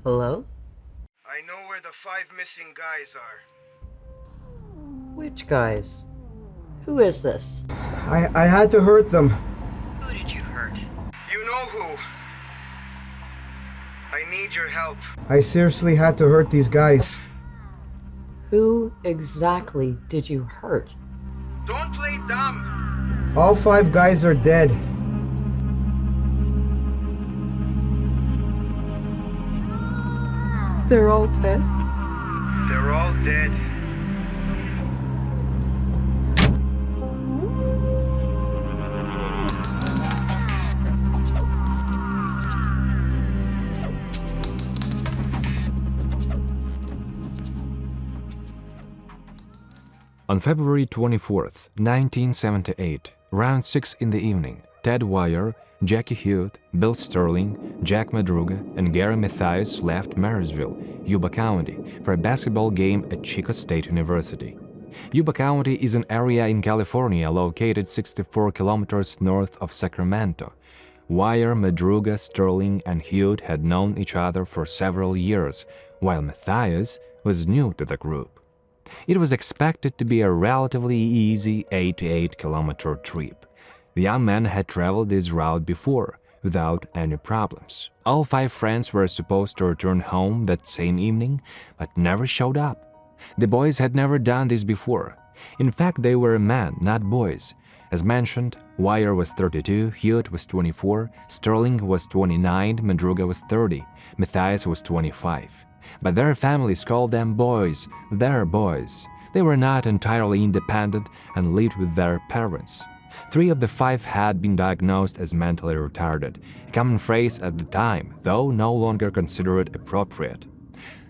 Hello? I know where the five missing guys are. Which guys? Who is this? I had to hurt them. Who did you hurt? You know who. I need your help. I seriously had to hurt these guys. Who exactly did you hurt? Don't play dumb. All five guys are dead. They're all dead? They're all dead. On February 24th, 1978, around 6 in the evening, Ted Wire, Jackie Hewitt, Bill Sterling, Jack Madruga, and Gary Mathias left Marysville, Yuba County, for a basketball game at Chico State University. Yuba County is an area in California located 64 kilometers north of Sacramento. Wire, Madruga, Sterling, and Hewitt had known each other for several years, while Mathias was new to the group. It was expected to be a relatively easy 8-to-8-kilometer trip. The young men had traveled this route before, without any problems. All five friends were supposed to return home that same evening, but never showed up. The boys had never done this before. In fact, they were men, not boys. As mentioned, Wire was 32, Hewitt was 24, Sterling was 29, Madruga was 30, Mathias was 25. But their families called them boys, their boys. They were not entirely independent and lived with their parents. 3 of the 5 had been diagnosed as mentally retarded, a common phrase at the time, though no longer considered appropriate.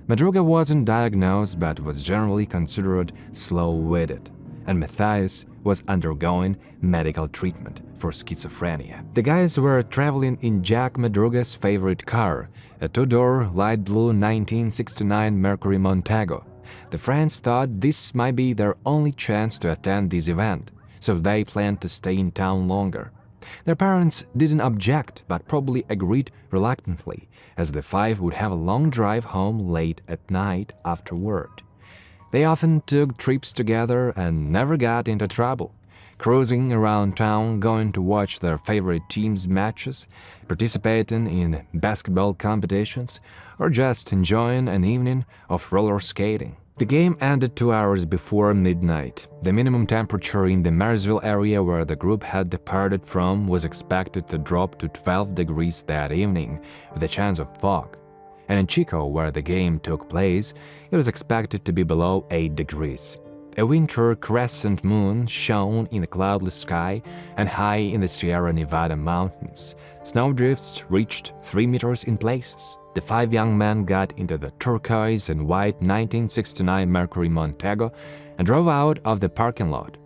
Madruga wasn't diagnosed but was generally considered slow-witted, and Mathias was undergoing medical treatment for schizophrenia. The guys were traveling in Jack Madruga's favorite car, a 2-door light blue 1969 Mercury Montego. The friends thought this might be their only chance to attend this event, so they planned to stay in town longer. Their parents didn't object but probably agreed reluctantly, as the 5 would have a long drive home late at night afterward. They often took trips together and never got into trouble, cruising around town, going to watch their favorite teams' matches, participating in basketball competitions, or just enjoying an evening of roller skating. The game ended 2 hours before midnight. The minimum temperature in the Marysville area where the group had departed from was expected to drop to 12 degrees that evening, with a chance of fog. And in Chico, where the game took place, it was expected to be below 8 degrees. A winter crescent moon shone in a cloudless sky and high in the Sierra Nevada mountains. Snowdrifts reached 3 meters in places. The 5 young men got into the turquoise and white 1969 Mercury Montego and drove out of the parking lot.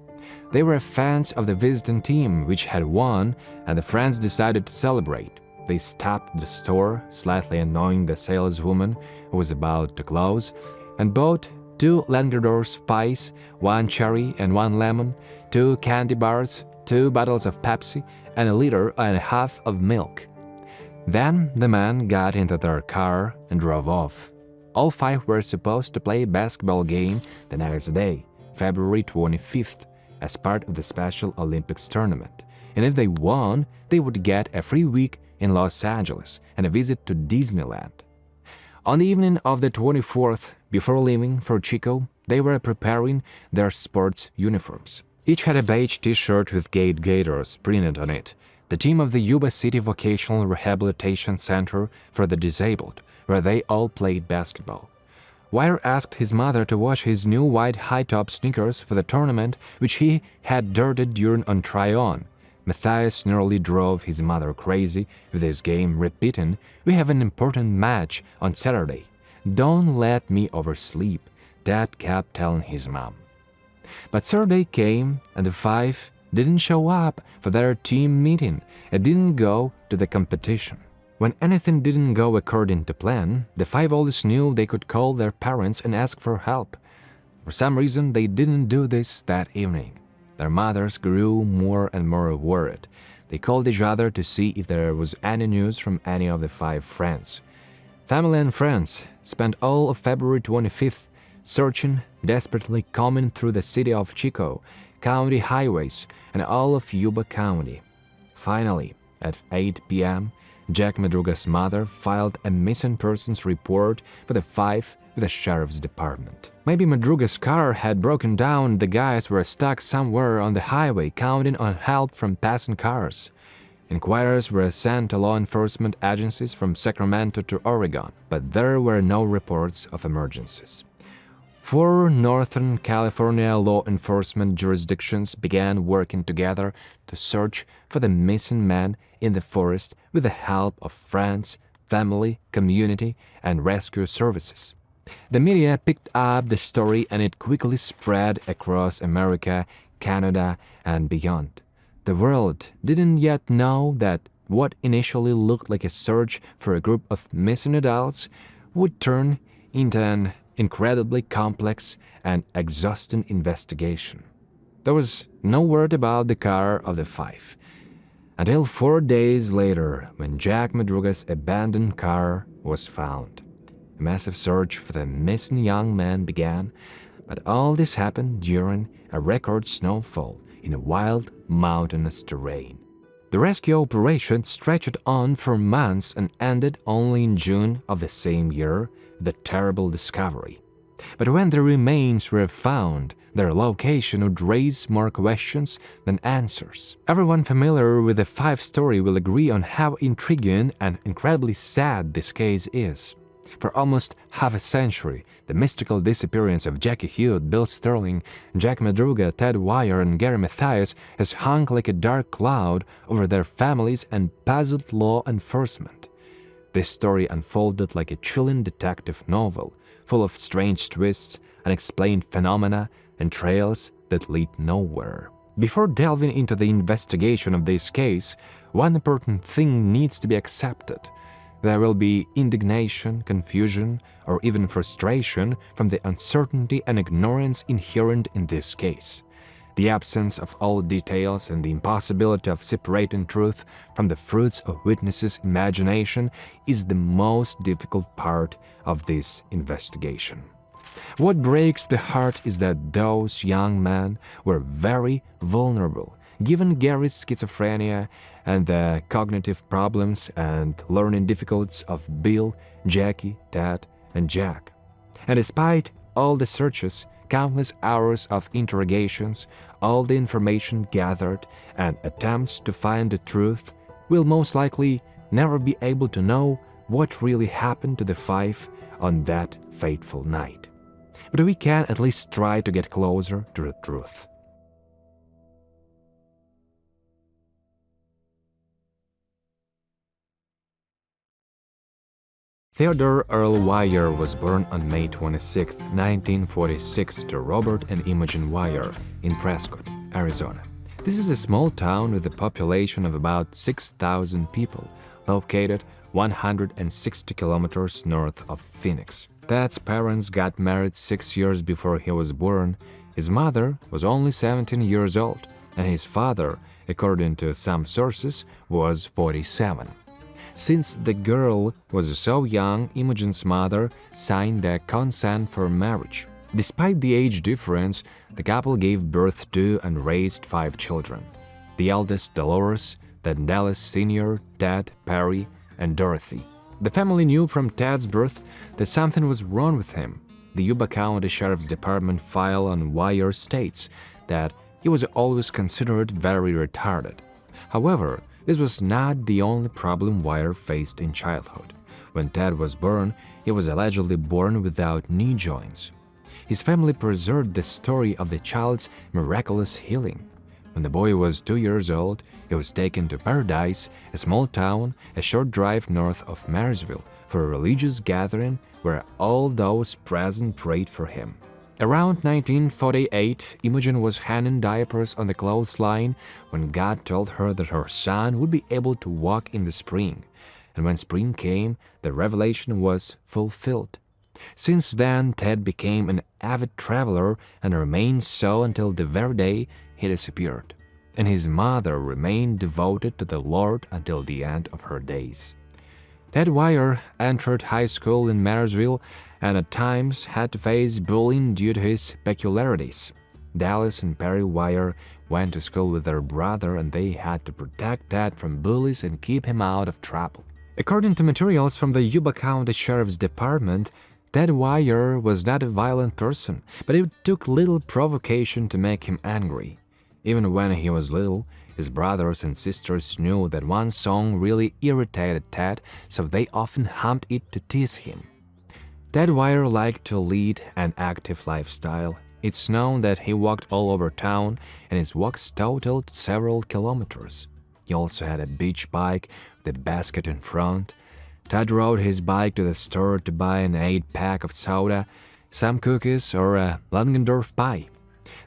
They were fans of the visiting team, which had won, and the friends decided to celebrate. They stopped at the store, slightly annoying the saleswoman who was about to close, and bought 2 Langrador's Spice, 1 cherry and 1 lemon, 2 candy bars, 2 bottles of Pepsi, and 1.5 liters of milk. Then the men got into their car and drove off. All 5 were supposed to play a basketball game the next day, February 25th, as part of the Special Olympics tournament, and if they won, they would get a free week in Los Angeles and a visit to Disneyland. On the evening of the 24th, before leaving for Chico, they were preparing their sports uniforms. Each had a beige t-shirt with Gators printed on it, the team of the Yuba City Vocational Rehabilitation Center for the Disabled, where they all played basketball. Wire asked his mother to wash his new white high-top sneakers for the tournament, which he had dirted during on try-on. Mathias nearly drove his mother crazy with his game, repeating, "We have an important match on Saturday. Don't let me oversleep," Dad kept telling his mom. But Saturday came, and the 5 didn't show up for their team meeting and didn't go to the competition. When anything didn't go according to plan, the 5 always knew they could call their parents and ask for help. For some reason, they didn't do this that evening. Their mothers grew more and more worried. They called each other to see if there was any news from any of the 5 friends. Family and friends spent all of February 25th searching, desperately combing through the city of Chico, county highways, and all of Yuba County. Finally, at 8 p.m., Jack Madruga's mother filed a missing persons report for the Five with the sheriff's department. Maybe Madruga's car had broken down, the guys were stuck somewhere on the highway counting on help from passing cars. Inquiries were sent to law enforcement agencies from Sacramento to Oregon, but there were no reports of emergencies. 4 Northern California law enforcement jurisdictions began working together to search for the missing man in the forest with the help of friends, family, community, and rescue services. The media picked up the story and it quickly spread across America, Canada, and beyond. The world didn't yet know that what initially looked like a search for a group of missing adults would turn into an incredibly complex and exhausting investigation. There was no word about the car of the Five until 4 days later when Jack Madruga's abandoned car was found. A massive search for the missing young man began, but all this happened during a record snowfall in a wild, mountainous terrain. The rescue operation stretched on for months and ended only in June of the same year with the terrible discovery. But when the remains were found, their location would raise more questions than answers. Everyone familiar with the Five story will agree on how intriguing and incredibly sad this case is. For almost half a century, the mystical disappearance of Jackie Hewitt, Bill Sterling, Jack Madruga, Ted Wire, and Gary Mathias has hung like a dark cloud over their families and puzzled law enforcement. This story unfolded like a chilling detective novel, full of strange twists, unexplained phenomena, and trails that lead nowhere. Before delving into the investigation of this case, one important thing needs to be accepted. There will be indignation, confusion, or even frustration from the uncertainty and ignorance inherent in this case. The absence of all details and the impossibility of separating truth from the fruits of witnesses' imagination is the most difficult part of this investigation. What breaks the heart is that those young men were very vulnerable, given Gary's schizophrenia and the cognitive problems and learning difficulties of Bill, Jackie, Ted, and Jack. And despite all the searches, countless hours of interrogations, all the information gathered, and attempts to find the truth, we'll most likely never be able to know what really happened to the Five on that fateful night. But we can at least try to get closer to the truth. Theodore Earl Wire was born on May 26, 1946 to Robert and Imogen Wire in Prescott, Arizona. This is a small town with a population of about 6,000 people, located 160 kilometers north of Phoenix. Ted's parents got married 6 years before he was born. His mother was only 17 years old, and his father, according to some sources, was 47. Since the girl was so young, Imogen's mother signed the consent for marriage. Despite the age difference, the couple gave birth to and raised 5 children. The eldest, Dolores, then Dallas Sr., Ted, Perry, and Dorothy. The family knew from Ted's birth that something was wrong with him. The Yuba County Sheriff's Department file on Wire states that he was always considered very retarded. However, this was not the only problem Wire faced in childhood. When Ted was born, he was allegedly born without knee joints. His family preserved the story of the child's miraculous healing. When the boy was 2 years old, he was taken to Paradise, a small town a short drive north of Marysville, for a religious gathering where all those present prayed for him. Around 1948, Imogen was hanging diapers on the clothesline when God told her that her son would be able to walk in the spring. And when spring came, the revelation was fulfilled. Since then, Ted became an avid traveler and remained so until the very day he disappeared. And his mother remained devoted to the Lord until the end of her days. Ted Wire entered high school in Marysville and at times had to face bullying due to his peculiarities. Dallas and Perry Wire went to school with their brother and they had to protect Ted from bullies and keep him out of trouble. According to materials from the Yuba County Sheriff's Department, Ted Wire was not a violent person, but it took little provocation to make him angry. Even when he was little, his brothers and sisters knew that one song really irritated Ted, so they often hummed it to tease him. Ted Wire liked to lead an active lifestyle. It's known that he walked all over town, and his walks totaled several kilometers. He also had a beach bike with a basket in front. Ted rode his bike to the store to buy an 8-pack of soda, some cookies, or a Langendorf pie.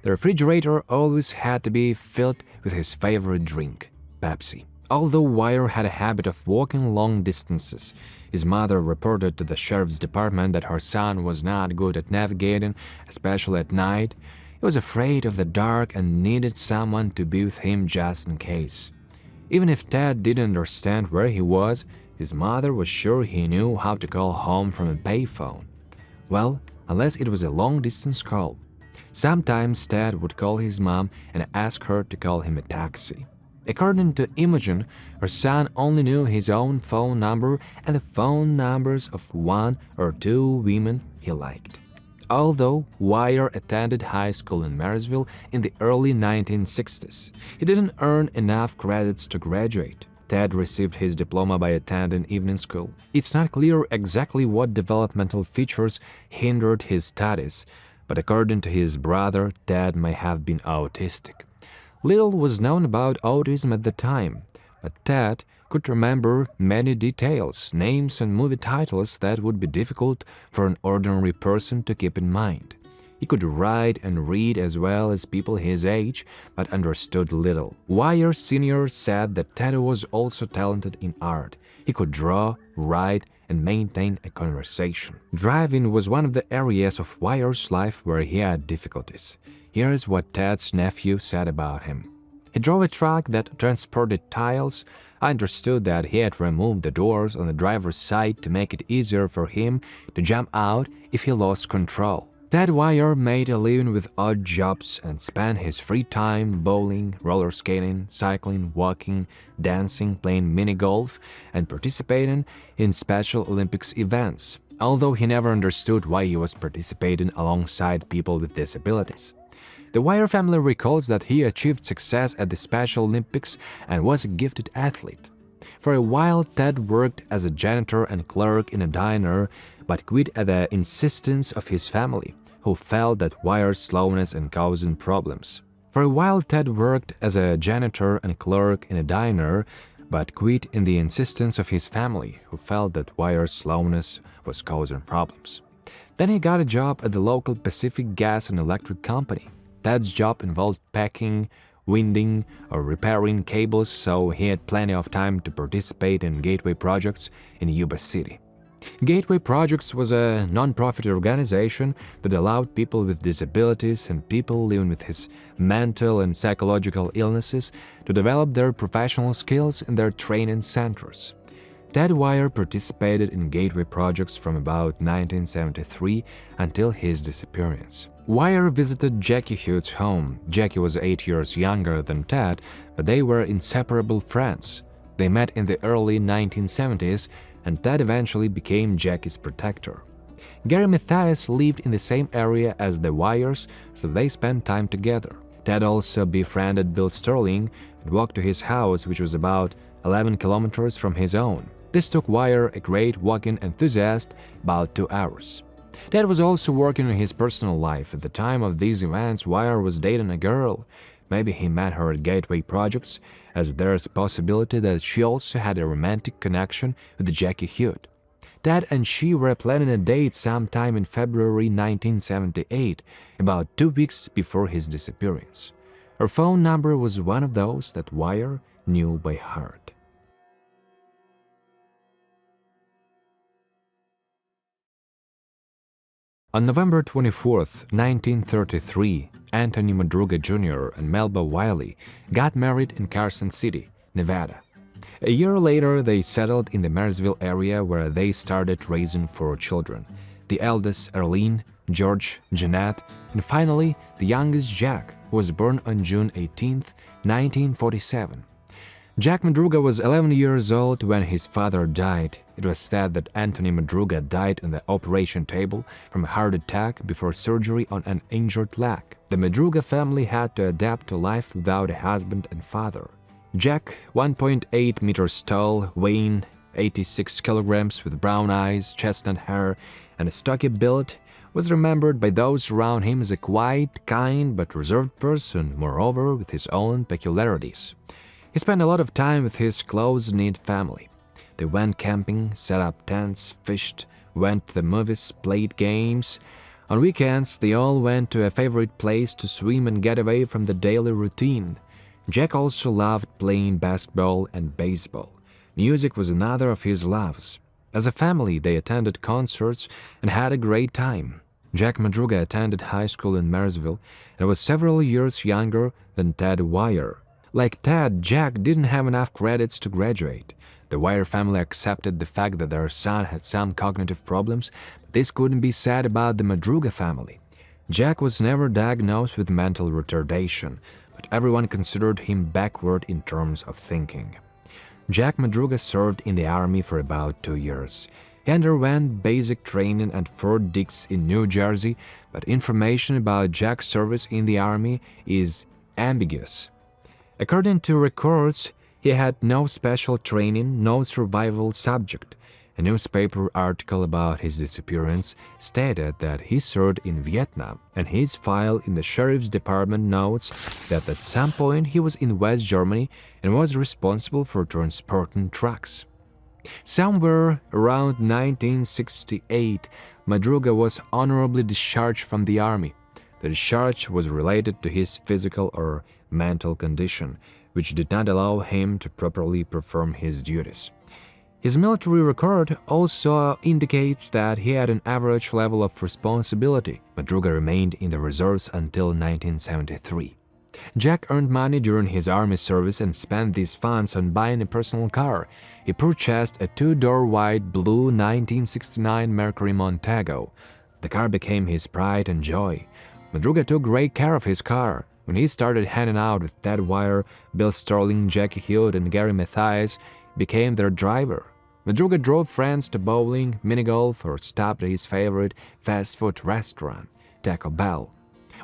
The refrigerator always had to be filled with his favorite drink, Pepsi. Although Wire had a habit of walking long distances, his mother reported to the sheriff's department that her son was not good at navigating, especially at night. He was afraid of the dark and needed someone to be with him just in case. Even if Ted didn't understand where he was, his mother was sure he knew how to call home from a payphone. Well, unless it was a long-distance call. Sometimes Ted would call his mom and ask her to call him a taxi. According to Imogen, her son only knew his own phone number and the phone numbers of 1 or 2 women he liked. Although Wire attended high school in Marysville in the early 1960s, he didn't earn enough credits to graduate. Ted received his diploma by attending evening school. It's not clear exactly what developmental features hindered his studies, but according to his brother, Ted may have been autistic. Little was known about autism at the time, but Ted could remember many details, names and movie titles that would be difficult for an ordinary person to keep in mind. He could write and read as well as people his age, but understood little. Wire Sr. said that Ted was also talented in art. He could draw, write, and maintain a conversation. Driving was one of the areas of Wire's life where he had difficulties. Here's what Ted's nephew said about him. He drove a truck that transported tiles. I understood that he had removed the doors on the driver's side to make it easier for him to jump out if he lost control. Ted Wire made a living with odd jobs and spent his free time bowling, roller skating, cycling, walking, dancing, playing mini-golf, and participating in Special Olympics events, although he never understood why he was participating alongside people with disabilities. The Wire family recalls that he achieved success at the Special Olympics and was a gifted athlete. For a while, Ted worked as a janitor and clerk in a diner, but quit at the insistence of his family, who felt that Wire's slowness and causing problems. For a while, Ted worked as a janitor and clerk in a diner, but quit in the insistence of his family, who felt that Wire's slowness was causing problems. Then he got a job at the local Pacific Gas and Electric Company. Ted's job involved packing, winding, or repairing cables, so he had plenty of time to participate in Gateway projects in Yuba City. Gateway Projects was a non-profit organization that allowed people with disabilities and people living with his mental and psychological illnesses to develop their professional skills in their training centers. Ted Wire participated in Gateway Projects from about 1973 until his disappearance. Wire visited Jackie Hugh's home. Jackie was 8 years younger than Ted, but they were inseparable friends. They met in the early 1970s, and Ted eventually became Jackie's protector. Gary Mathias lived in the same area as the Wires, so they spent time together. Ted also befriended Bill Sterling and walked to his house, which was about 11 kilometers from his own. This took Wire, a great walking enthusiast, about 2 hours. Ted was also working on his personal life. At the time of these events, Wire was dating a girl. Maybe he met her at Gateway Projects, as there's a possibility that she also had a romantic connection with Jackie Hugh. Ted and she were planning a date sometime in February 1978, about 2 weeks before his disappearance. Her phone number was one of those that Wire knew by heart. On November 24, 1933, Anthony Madruga Jr. and Melba Wiley got married in Carson City, Nevada. A year later, they settled in the Marysville area where they started raising 4 children. The eldest, Arlene, George, Jeanette, and finally, the youngest, Jack, who was born on June 18, 1947. Jack Madruga was 11 years old when his father died. It was said that Anthony Madruga died on the operation table from a heart attack before surgery on an injured leg. The Madruga family had to adapt to life without a husband and father. Jack, 1.8 meters tall, weighing 86 kilograms, with brown eyes, chestnut hair, and a stocky build, was remembered by those around him as a quiet, kind, but reserved person, moreover with his own peculiarities. He spent a lot of time with his close-knit family. They went camping, set up tents, fished, went to the movies, played games. On weekends, they all went to a favorite place to swim and get away from the daily routine. Jack also loved playing basketball and baseball. Music was another of his loves. As a family, they attended concerts and had a great time. Jack Madruga attended high school in Marysville and was several years younger than Ted Wire. Like Ted, Jack didn't have enough credits to graduate. The Wire family accepted the fact that their son had some cognitive problems, but this couldn't be said about the Madruga family. Jack was never diagnosed with mental retardation, but everyone considered him backward in terms of thinking. Jack Madruga served in the Army for about 2 years. He underwent basic training at Fort Dix in New Jersey, but information about Jack's service in the Army is ambiguous. According to records, he had no special training, no survival subject. A newspaper article about his disappearance stated that he served in Vietnam, and his file in the sheriff's department notes that at some point he was in West Germany and was responsible for transporting trucks. Somewhere around 1968, Madruga was honorably discharged from the Army. The discharge was related to his physical or mental condition, which did not allow him to properly perform his duties. His military record also indicates that he had an average level of responsibility. Madruga remained in the reserves until 1973. Jack earned money during his Army service and spent these funds on buying a personal car. He purchased a 2-door white blue 1969 Mercury Montego. The car became his pride and joy. Madruga took great care of his car. When he started hanging out with Ted Wire, Bill Sterling, Jackie Hewitt, and Gary Mathias, he became their driver. Madruga drove friends to bowling, mini-golf, or stopped at his favorite fast food restaurant, Taco Bell.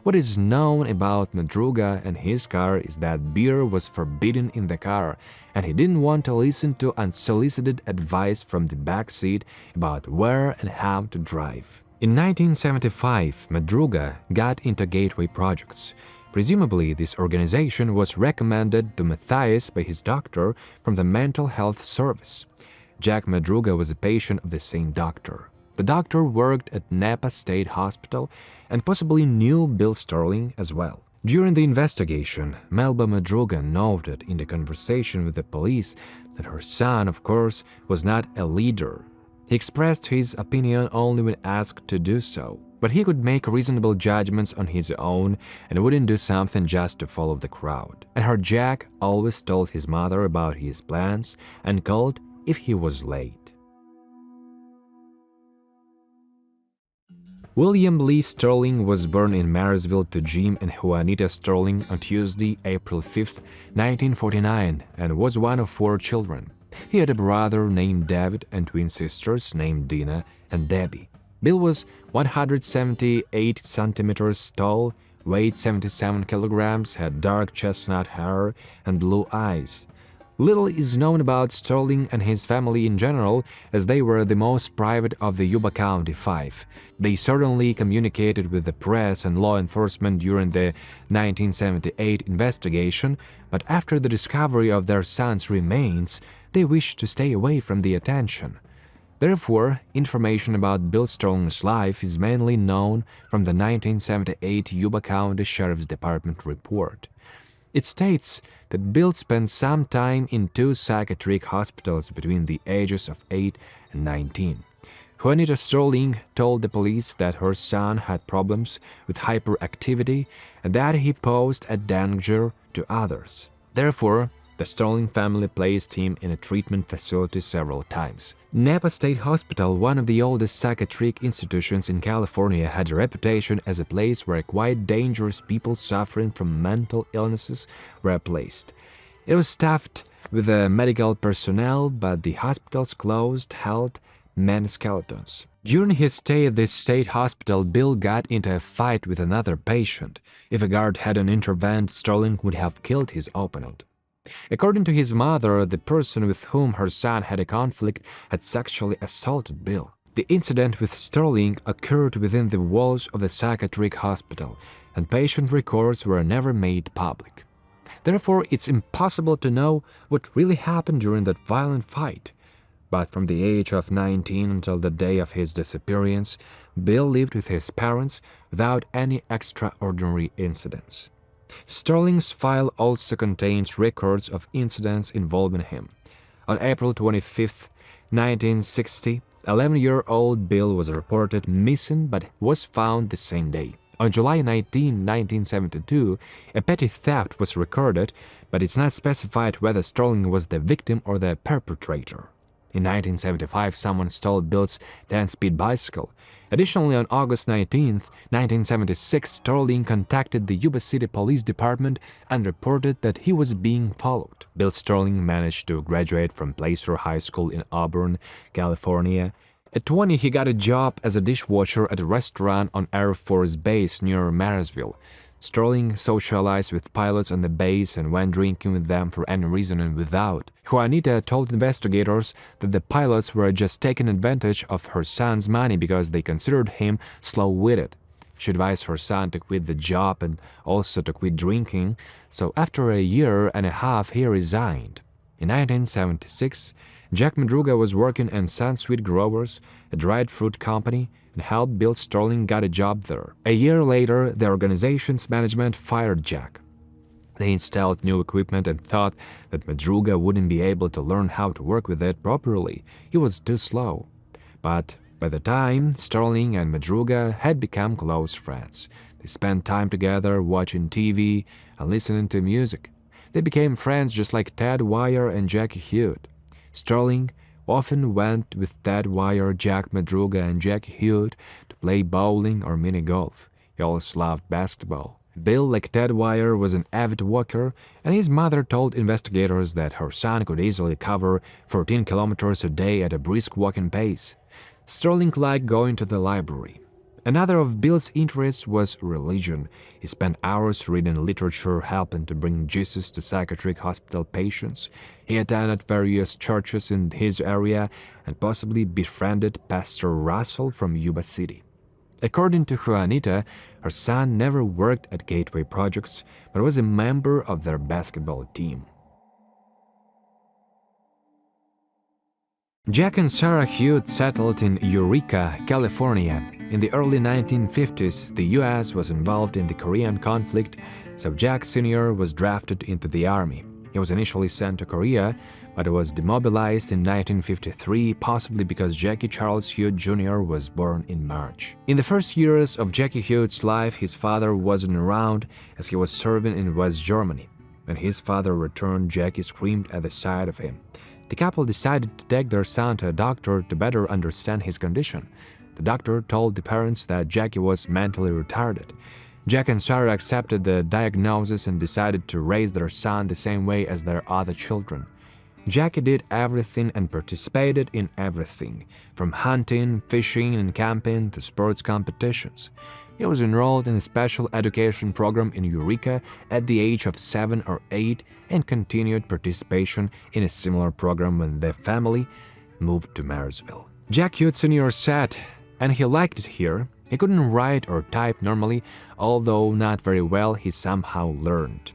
What is known about Madruga and his car is that beer was forbidden in the car, and he didn't want to listen to unsolicited advice from the back seat about where and how to drive. In 1975, Madruga got into Gateway Projects. Presumably, this organization was recommended to Mathias by his doctor from the Mental Health Service. Jack Madruga was a patient of the same doctor. The doctor worked at Napa State Hospital and possibly knew Bill Sterling as well. During the investigation, Melba Madruga noted in the conversation with the police that her son, of course, was not a leader. He expressed his opinion only when asked to do so, but he could make reasonable judgments on his own and wouldn't do something just to follow the crowd. And her Jack always told his mother about his plans and called if he was late. William Lee Sterling was born in Marysville to Jim and Juanita Sterling on Tuesday, April 5, 1949, and was one of 4 children. He had a brother named David and twin sisters named Dina and Debbie. Bill was 178 centimeters tall, weighed 77 kilograms, had dark chestnut hair and blue eyes. Little is known about Sterling and his family in general, as they were the most private of the Yuba County Five. They certainly communicated with the press and law enforcement during the 1978 investigation, but after the discovery of their son's remains, they wished to stay away from the attention. Therefore, information about Bill Sterling's life is mainly known from the 1978 Yuba County Sheriff's Department report. It states that Bill spent some time in 2 psychiatric hospitals between the ages of 8 and 19. Juanita Sterling told the police that her son had problems with hyperactivity and that he posed a danger to others. Therefore, The Sterling family placed him in a treatment facility several times. Napa State Hospital, one of the oldest psychiatric institutions in California, had a reputation as a place where quite dangerous people suffering from mental illnesses were placed. It was staffed with medical personnel, but the hospital's closed held many skeletons. During his stay at this state hospital, Bill got into a fight with another patient. If a guard hadn't intervened, Sterling would have killed his opponent. According to his mother, the person with whom her son had a conflict had sexually assaulted Bill. The incident with Sterling occurred within the walls of the psychiatric hospital, and patient records were never made public. Therefore, it's impossible to know what really happened during that violent fight. But from the age of 19 until the day of his disappearance, Bill lived with his parents without any extraordinary incidents. Sterling's file also contains records of incidents involving him. On April 25, 1960, 11-year-old Bill was reported missing but was found the same day. On July 19, 1972, a petty theft was recorded, but it's not specified whether Sterling was the victim or the perpetrator. In 1975, someone stole Bill's 10-speed bicycle. Additionally, on August 19, 1976, Sterling contacted the Yuba City Police Department and reported that he was being followed. Bill Sterling managed to graduate from Placer High School in Auburn, California. At 20, he got a job as a dishwasher at a restaurant on Air Force Base near Marysville. Sterling socialized with pilots on the base and went drinking with them for any reason and without. Juanita told investigators that the pilots were just taking advantage of her son's money because they considered him slow-witted. She advised her son to quit the job and also to quit drinking, so after a year and a half he resigned. In 1976, Jack Madruga was working in Sunsweet Growers, a dried fruit company, and helped Bill Sterling get a job there. A year later, the organization's management fired Jack. They installed new equipment and thought that Madruga wouldn't be able to learn how to work with it properly. He was too slow. But by the time, Sterling and Madruga had become close friends. They spent time together watching TV and listening to music. They became friends just like Ted Wire and Jackie Hewitt. Sterling often went with Ted Wire, Jack Madruga, and Jackie Hewitt to play bowling or mini-golf. He also loved basketball. Bill, like Ted Wire, was an avid walker, and his mother told investigators that her son could easily cover 14 kilometers a day at a brisk walking pace. Sterling liked going to the library. Another of Bill's interests was religion. He spent hours reading literature, helping to bring Jesus to psychiatric hospital patients. He attended various churches in his area and possibly befriended Pastor Russell from Yuba City. According to Juanita, her son never worked at Gateway Projects, but was a member of their basketball team. Jack and Sarah Hewitt settled in Eureka, California. In the early 1950s, the U.S. was involved in the Korean conflict, so Jack Sr. was drafted into the Army. He was initially sent to Korea, but was demobilized in 1953, possibly because Jackie Charles Hewitt Jr. was born in March. In the first years of Jackie Hewitt's life, his father wasn't around as he was serving in West Germany. When his father returned, Jackie screamed at the sight of him. The couple decided to take their son to a doctor to better understand his condition. The doctor told the parents that Jackie was mentally retarded. Jack and Sarah accepted the diagnosis and decided to raise their son the same way as their other children. Jackie did everything and participated in everything, from hunting, fishing, and camping to sports competitions. He was enrolled in a special education program in Eureka at the age of 7 or 8 and continued participation in a similar program when the family moved to Marysville. Jack Hewitt Sr. said, and he liked it here. He couldn't write or type normally, although not very well, he somehow learned.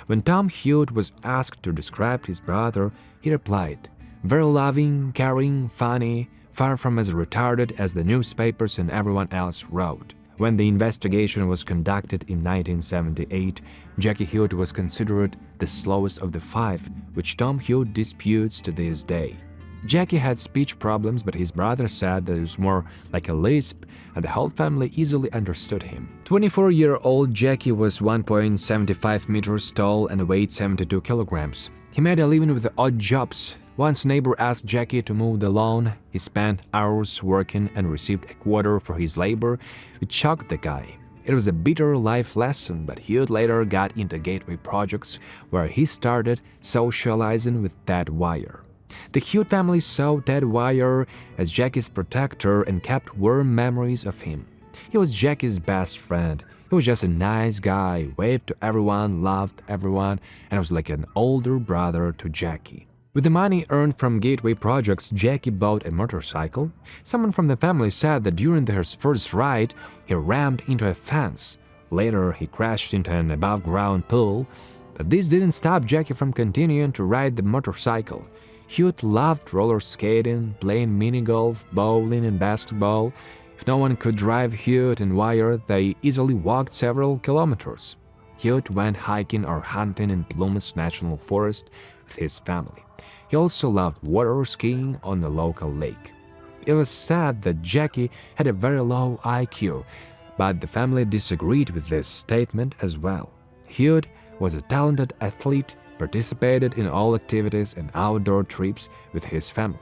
When Tom Hewitt was asked to describe his brother, he replied, "Very loving, caring, funny, far from as retarded as the newspapers and everyone else wrote." When the investigation was conducted in 1978, Jackie Hewitt was considered the slowest of the five, which Tom Hewitt disputes to this day. Jackie had speech problems, but his brother said that it was more like a lisp, and the whole family easily understood him. 24-year-old Jackie was 1.75 meters tall and weighed 72 kilograms. He made a living with odd jobs. Once a neighbor asked Jackie to mow the lawn. He spent hours working and received a quarter for his labor, which shocked the guy. It was a bitter life lesson, but Hugh later got into gateway projects where he started socializing with Ted Wire. The Hugh family saw Ted Wire as Jackie's protector and kept warm memories of him. He was Jackie's best friend. He was just a nice guy, waved to everyone, loved everyone, and was like an older brother to Jackie. With the money earned from gateway projects, Jackie bought a motorcycle. Someone from the family said that during their first ride, he rammed into a fence. Later, he crashed into an above-ground pool. But this didn't stop Jackie from continuing to ride the motorcycle. Hugh loved roller skating, playing mini-golf, bowling, and basketball. If no one could drive Hugh and Wire, they easily walked several kilometers. Hugh went hiking or hunting in Plumas National Forest with his family. He also loved water skiing on the local lake. It was said that Jackie had a very low IQ, but the family disagreed with this statement as well. Hugh was a talented athlete, participated in all activities and outdoor trips with his family.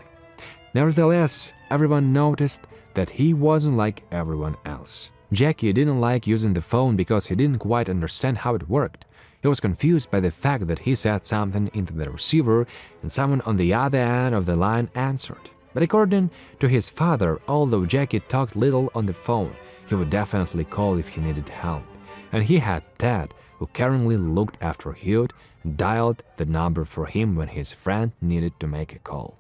Nevertheless, everyone noticed that he wasn't like everyone else. Jackie didn't like using the phone because he didn't quite understand how it worked. He was confused by the fact that he said something into the receiver and someone on the other end of the line answered. But according to his father, although Jackie talked little on the phone, he would definitely call if he needed help. And he had Ted, who caringly looked after Hugh and dialed the number for him when his friend needed to make a call.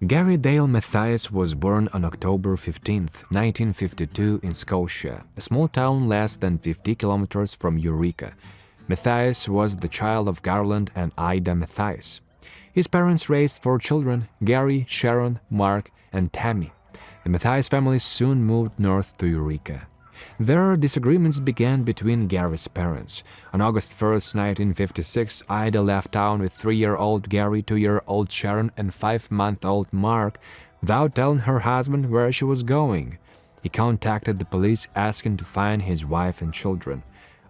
Gary Dale Mathias was born on October 15, 1952 in Scotia, a small town less than 50 kilometers from Eureka. Mathias was the child of Garland and Ida Mathias. His parents raised 4 children, Gary, Sharon, Mark, and Tammy. The Mathias family soon moved north to Eureka. Their disagreements began between Gary's parents. On August 1, 1956, Ida left town with 3-year-old Gary, 2-year-old Sharon, and 5-month-old Mark without telling her husband where she was going. He contacted the police asking to find his wife and children.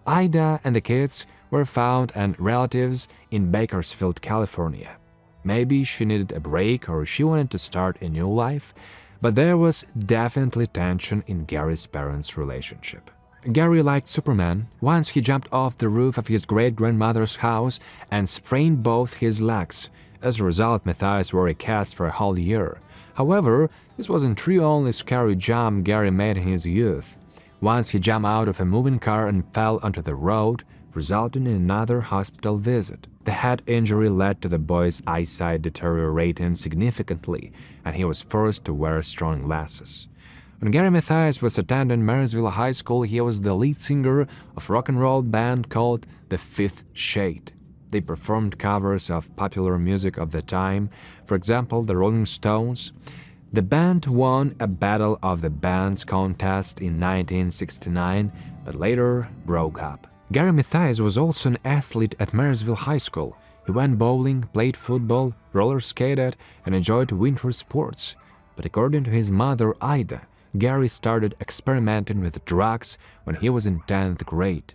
Ida and the kids were found at relatives in Bakersfield, California. Maybe she needed a break or she wanted to start a new life. But there was definitely tension in Gary's parents' relationship. Gary liked Superman. Once he jumped off the roof of his great-grandmother's house and sprained both his legs. As a result, Mathias wore a cast for a whole year. However, this wasn't the only scary jump Gary made in his youth. Once he jumped out of a moving car and fell onto the road, resulting in another hospital visit. The head injury led to the boy's eyesight deteriorating significantly, and he was forced to wear strong glasses. When Gary Mathias was attending Marysville High School, he was the lead singer of a rock and roll band called The Fifth Shade. They performed covers of popular music of the time, for example, the Rolling Stones. The band won a Battle of the Bands contest in 1969, but later broke up. Gary Mathias was also an athlete at Marysville High School. He went bowling, played football, roller skated, and enjoyed winter sports. But according to his mother, Ida, Gary started experimenting with drugs when he was in 10th grade.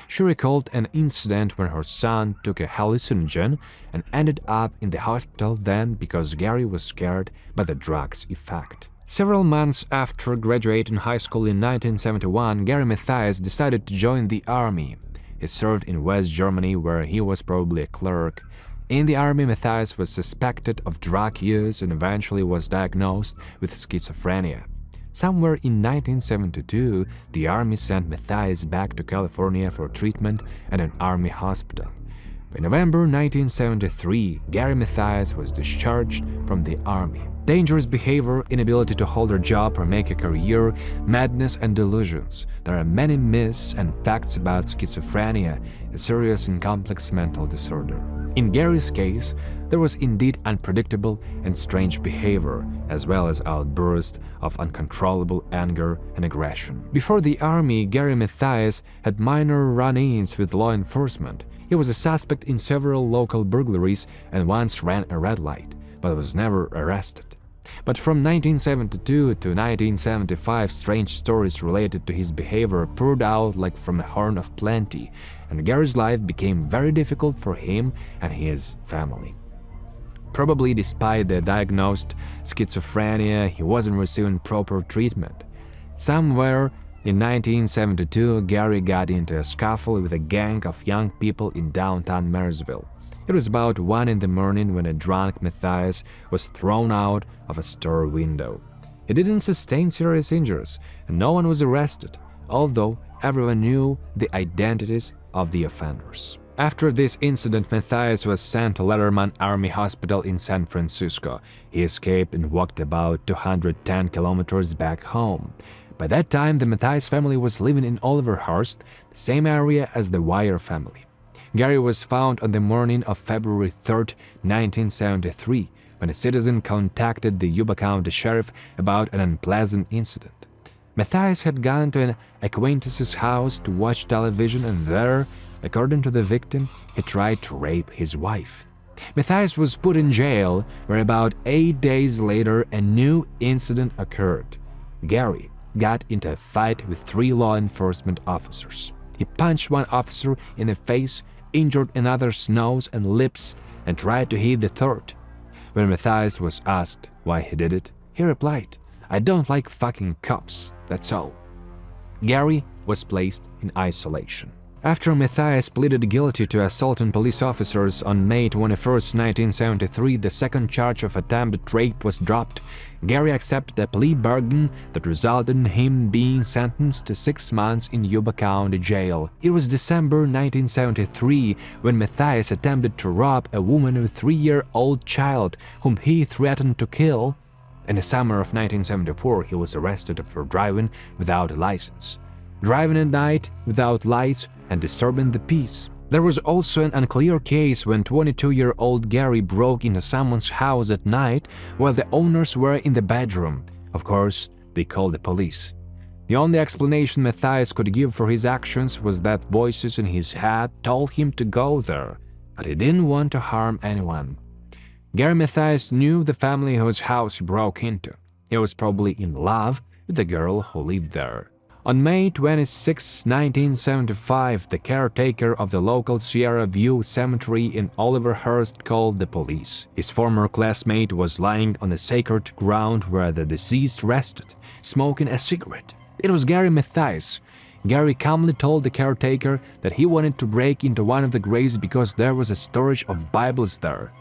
She recalled an incident when her son took a hallucinogen and ended up in the hospital then because Gary was scared by the drug's effect. Several months after graduating high school in 1971, Gary Mathias decided to join the army. He served in West Germany, where he was probably a clerk. In the army, Mathias was suspected of drug use and eventually was diagnosed with schizophrenia. Somewhere in 1972, the army sent Mathias back to California for treatment at an army hospital. By November 1973, Gary Mathias was discharged from the army. Dangerous behavior, inability to hold a job or make a career, madness and delusions. There are many myths and facts about schizophrenia, a serious and complex mental disorder. In Gary's case, there was indeed unpredictable and strange behavior, as well as outbursts of uncontrollable anger and aggression. Before the army, Gary Mathias had minor run-ins with law enforcement. He was a suspect in several local burglaries and once ran a red light, but was never arrested. But from 1972 to 1975, strange stories related to his behavior poured out like from a horn of plenty, and Gary's life became very difficult for him and his family. Probably despite the diagnosed schizophrenia, he wasn't receiving proper treatment. Somewhere in 1972, Gary got into a scuffle with a gang of young people in downtown Marysville. It was about 1 in the morning when a drunk Mathias was thrown out of a store window. He didn't sustain serious injuries, and no one was arrested, although everyone knew the identities of the offenders. After this incident, Mathias was sent to Letterman Army Hospital in San Francisco. He escaped and walked about 210 kilometers back home. By that time, the Mathias family was living in Oliverhurst, the same area as the Wire family. Gary was found on the morning of February 3, 1973, when a citizen contacted the Yuba County Sheriff about an unpleasant incident. Mathias had gone to an acquaintance's house to watch television, and there, according to the victim, he tried to rape his wife. Mathias was put in jail, where about 8 days later a new incident occurred. Gary got into a fight with 3 law enforcement officers. He punched one officer in the face, injured another's nose and lips, and tried to hit the third. When Mathias was asked why he did it, he replied, "I don't like fucking cops, that's all." Gary was placed in isolation. After Mathias pleaded guilty to assaulting police officers on May 21, 1973, the second charge of attempted rape was dropped. Gary accepted a plea bargain that resulted in him being sentenced to 6 months in Yuba County Jail. It was December 1973 when Mathias attempted to rob a woman with a 3-year-old child whom he threatened to kill. In the summer of 1974, he was arrested for driving without a license, driving at night without lights, and disturbing the peace. There was also an unclear case when 22-year-old Gary broke into someone's house at night while the owners were in the bedroom. Of course, they called the police. The only explanation Mathias could give for his actions was that voices in his head told him to go there, but he didn't want to harm anyone. Gary Mathias knew the family whose house he broke into. He was probably in love with the girl who lived there. On May 26, 1975, the caretaker of the local Sierra View Cemetery in Oliverhurst called the police. His former classmate was lying on the sacred ground where the deceased rested, smoking a cigarette. It was Gary Mathias. Gary calmly told the caretaker that he wanted to break into one of the graves because there was a storage of Bibles there.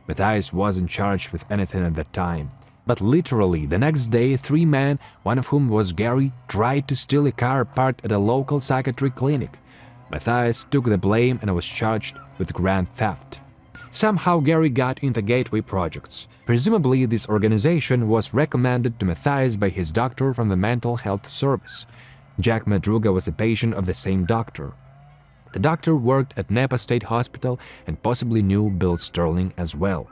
Mathias wasn't charged with anything at that time. But literally, the next day, 3 men, one of whom was Gary, tried to steal a car parked at a local psychiatry clinic. Mathias took the blame and was charged with grand theft. Somehow Gary got into Gateway Projects. Presumably, this organization was recommended to Mathias by his doctor from the Mental Health Service. Jack Madruga was a patient of the same doctor. The doctor worked at Napa State Hospital and possibly knew Bill Sterling as well.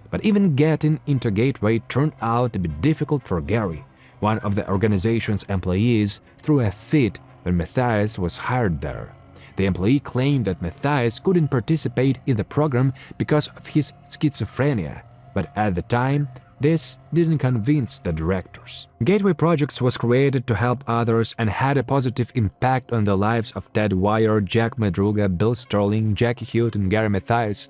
But even getting into Gateway turned out to be difficult for Gary. One of the organization's employees threw a fit when Mathias was hired there. The employee claimed that Mathias couldn't participate in the program because of his schizophrenia, but at the time, this didn't convince the directors. Gateway Projects was created to help others and had a positive impact on the lives of Ted Wire, Jack Madruga, Bill Sterling, Jackie Hewitt, and Gary Mathias.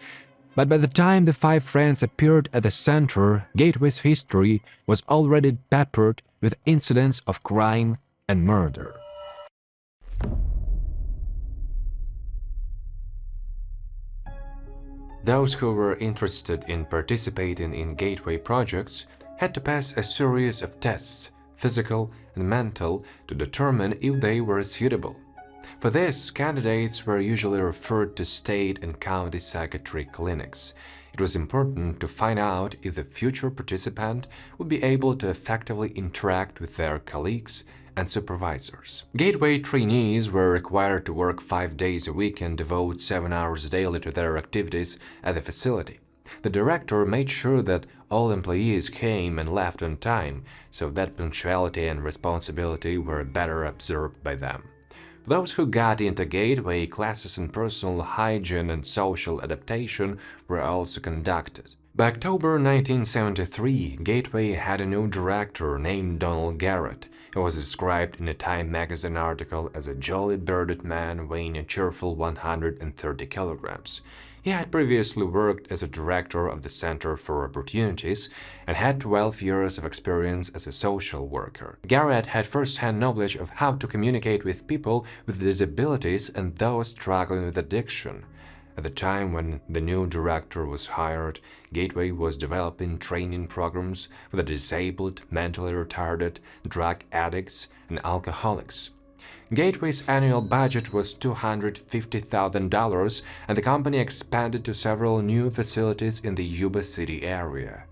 But by the time the 5 friends appeared at the center, Gateway's history was already peppered with incidents of crime and murder. Those who were interested in participating in Gateway Projects had to pass a series of tests, physical and mental, to determine if they were suitable. For this, candidates were usually referred to state and county psychiatry clinics. It was important to find out if the future participant would be able to effectively interact with their colleagues, and supervisors. Gateway trainees were required to work 5 days a week and devote 7 hours daily to their activities at the facility. The director made sure that all employees came and left on time, so that punctuality and responsibility were better observed by them. For those who got into Gateway, classes in personal hygiene and social adaptation were also conducted. By October 1973, Gateway had a new director named Donald Garrett. He was described in a Time magazine article as a jolly bearded man weighing a cheerful 130 kilograms. He had previously worked as a director of the Center for Opportunities and had 12 years of experience as a social worker. Garrett had first-hand knowledge of how to communicate with people with disabilities and those struggling with addiction. At the time when the new director was hired, Gateway was developing training programs for the disabled, mentally retarded, drug addicts, and alcoholics. Gateway's annual budget was $250,000, and the company expanded to several new facilities in the Yuba City area.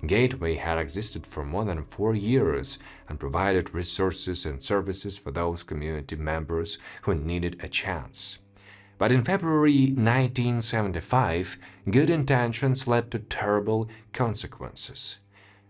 Gateway had existed for more than 4 years and provided resources and services for those community members who needed a chance. But in February 1975, good intentions led to terrible consequences.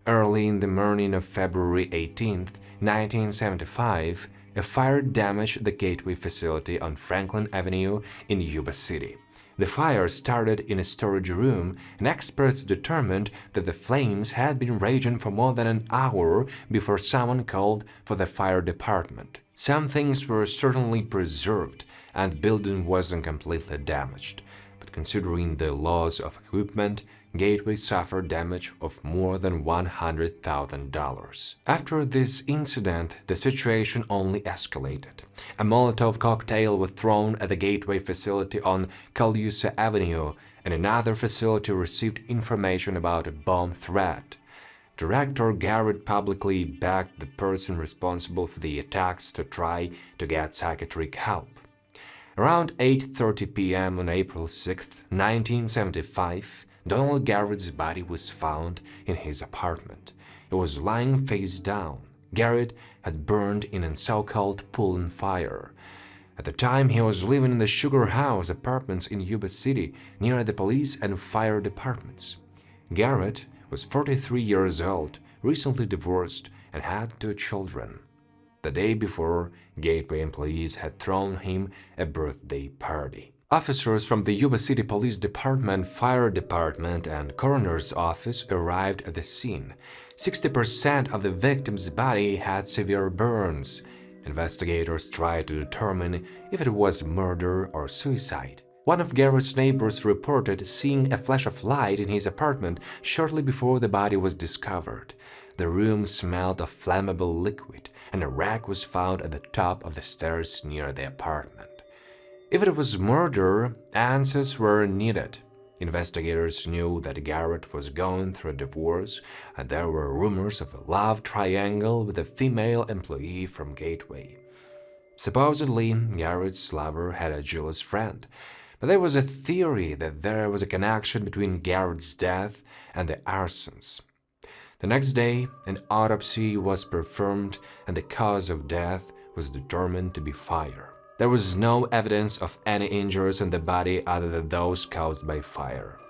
Early in the morning of February 18, 1975, a fire damaged the Gateway facility on Franklin Avenue in Yuba City. The fire started in a storage room, and experts determined that the flames had been raging for more than an hour before someone called for the fire department. Some things were certainly preserved, and the building wasn't completely damaged. But considering the loss of equipment, Gateway suffered damage of more than $100,000. After this incident, the situation only escalated. A Molotov cocktail was thrown at the Gateway facility on Colusa Avenue, and another facility received information about a bomb threat. Director Garrett publicly begged the person responsible for the attacks to try to get psychiatric help. Around 8:30 p.m. on April 6, 1975, Donald Garrett's body was found in his apartment. He was lying face down. Garrett had burned in a so-called pull-in fire. At the time, he was living in the Sugar House apartments in Yuba City, near the police and fire departments. Garrett was 43 years old, recently divorced, and had 2 children. The day before, Gateway employees had thrown him a birthday party. Officers from the Yuba City Police Department, Fire Department, and Coroner's Office arrived at the scene. 60% of the victim's body had severe burns. Investigators tried to determine if it was murder or suicide. One of Garrett's neighbors reported seeing a flash of light in his apartment shortly before the body was discovered. The room smelled of flammable liquid, and a rag was found at the top of the stairs near the apartment. If it was murder, answers were needed. Investigators knew that Garrett was going through a divorce, and there were rumors of a love triangle with a female employee from Gateway. Supposedly, Garrett's lover had a jealous friend, but there was a theory that there was a connection between Garrett's death and the arsons. The next day, an autopsy was performed, and the cause of death was determined to be fire. There was no evidence of any injuries on the body other than those caused by fire.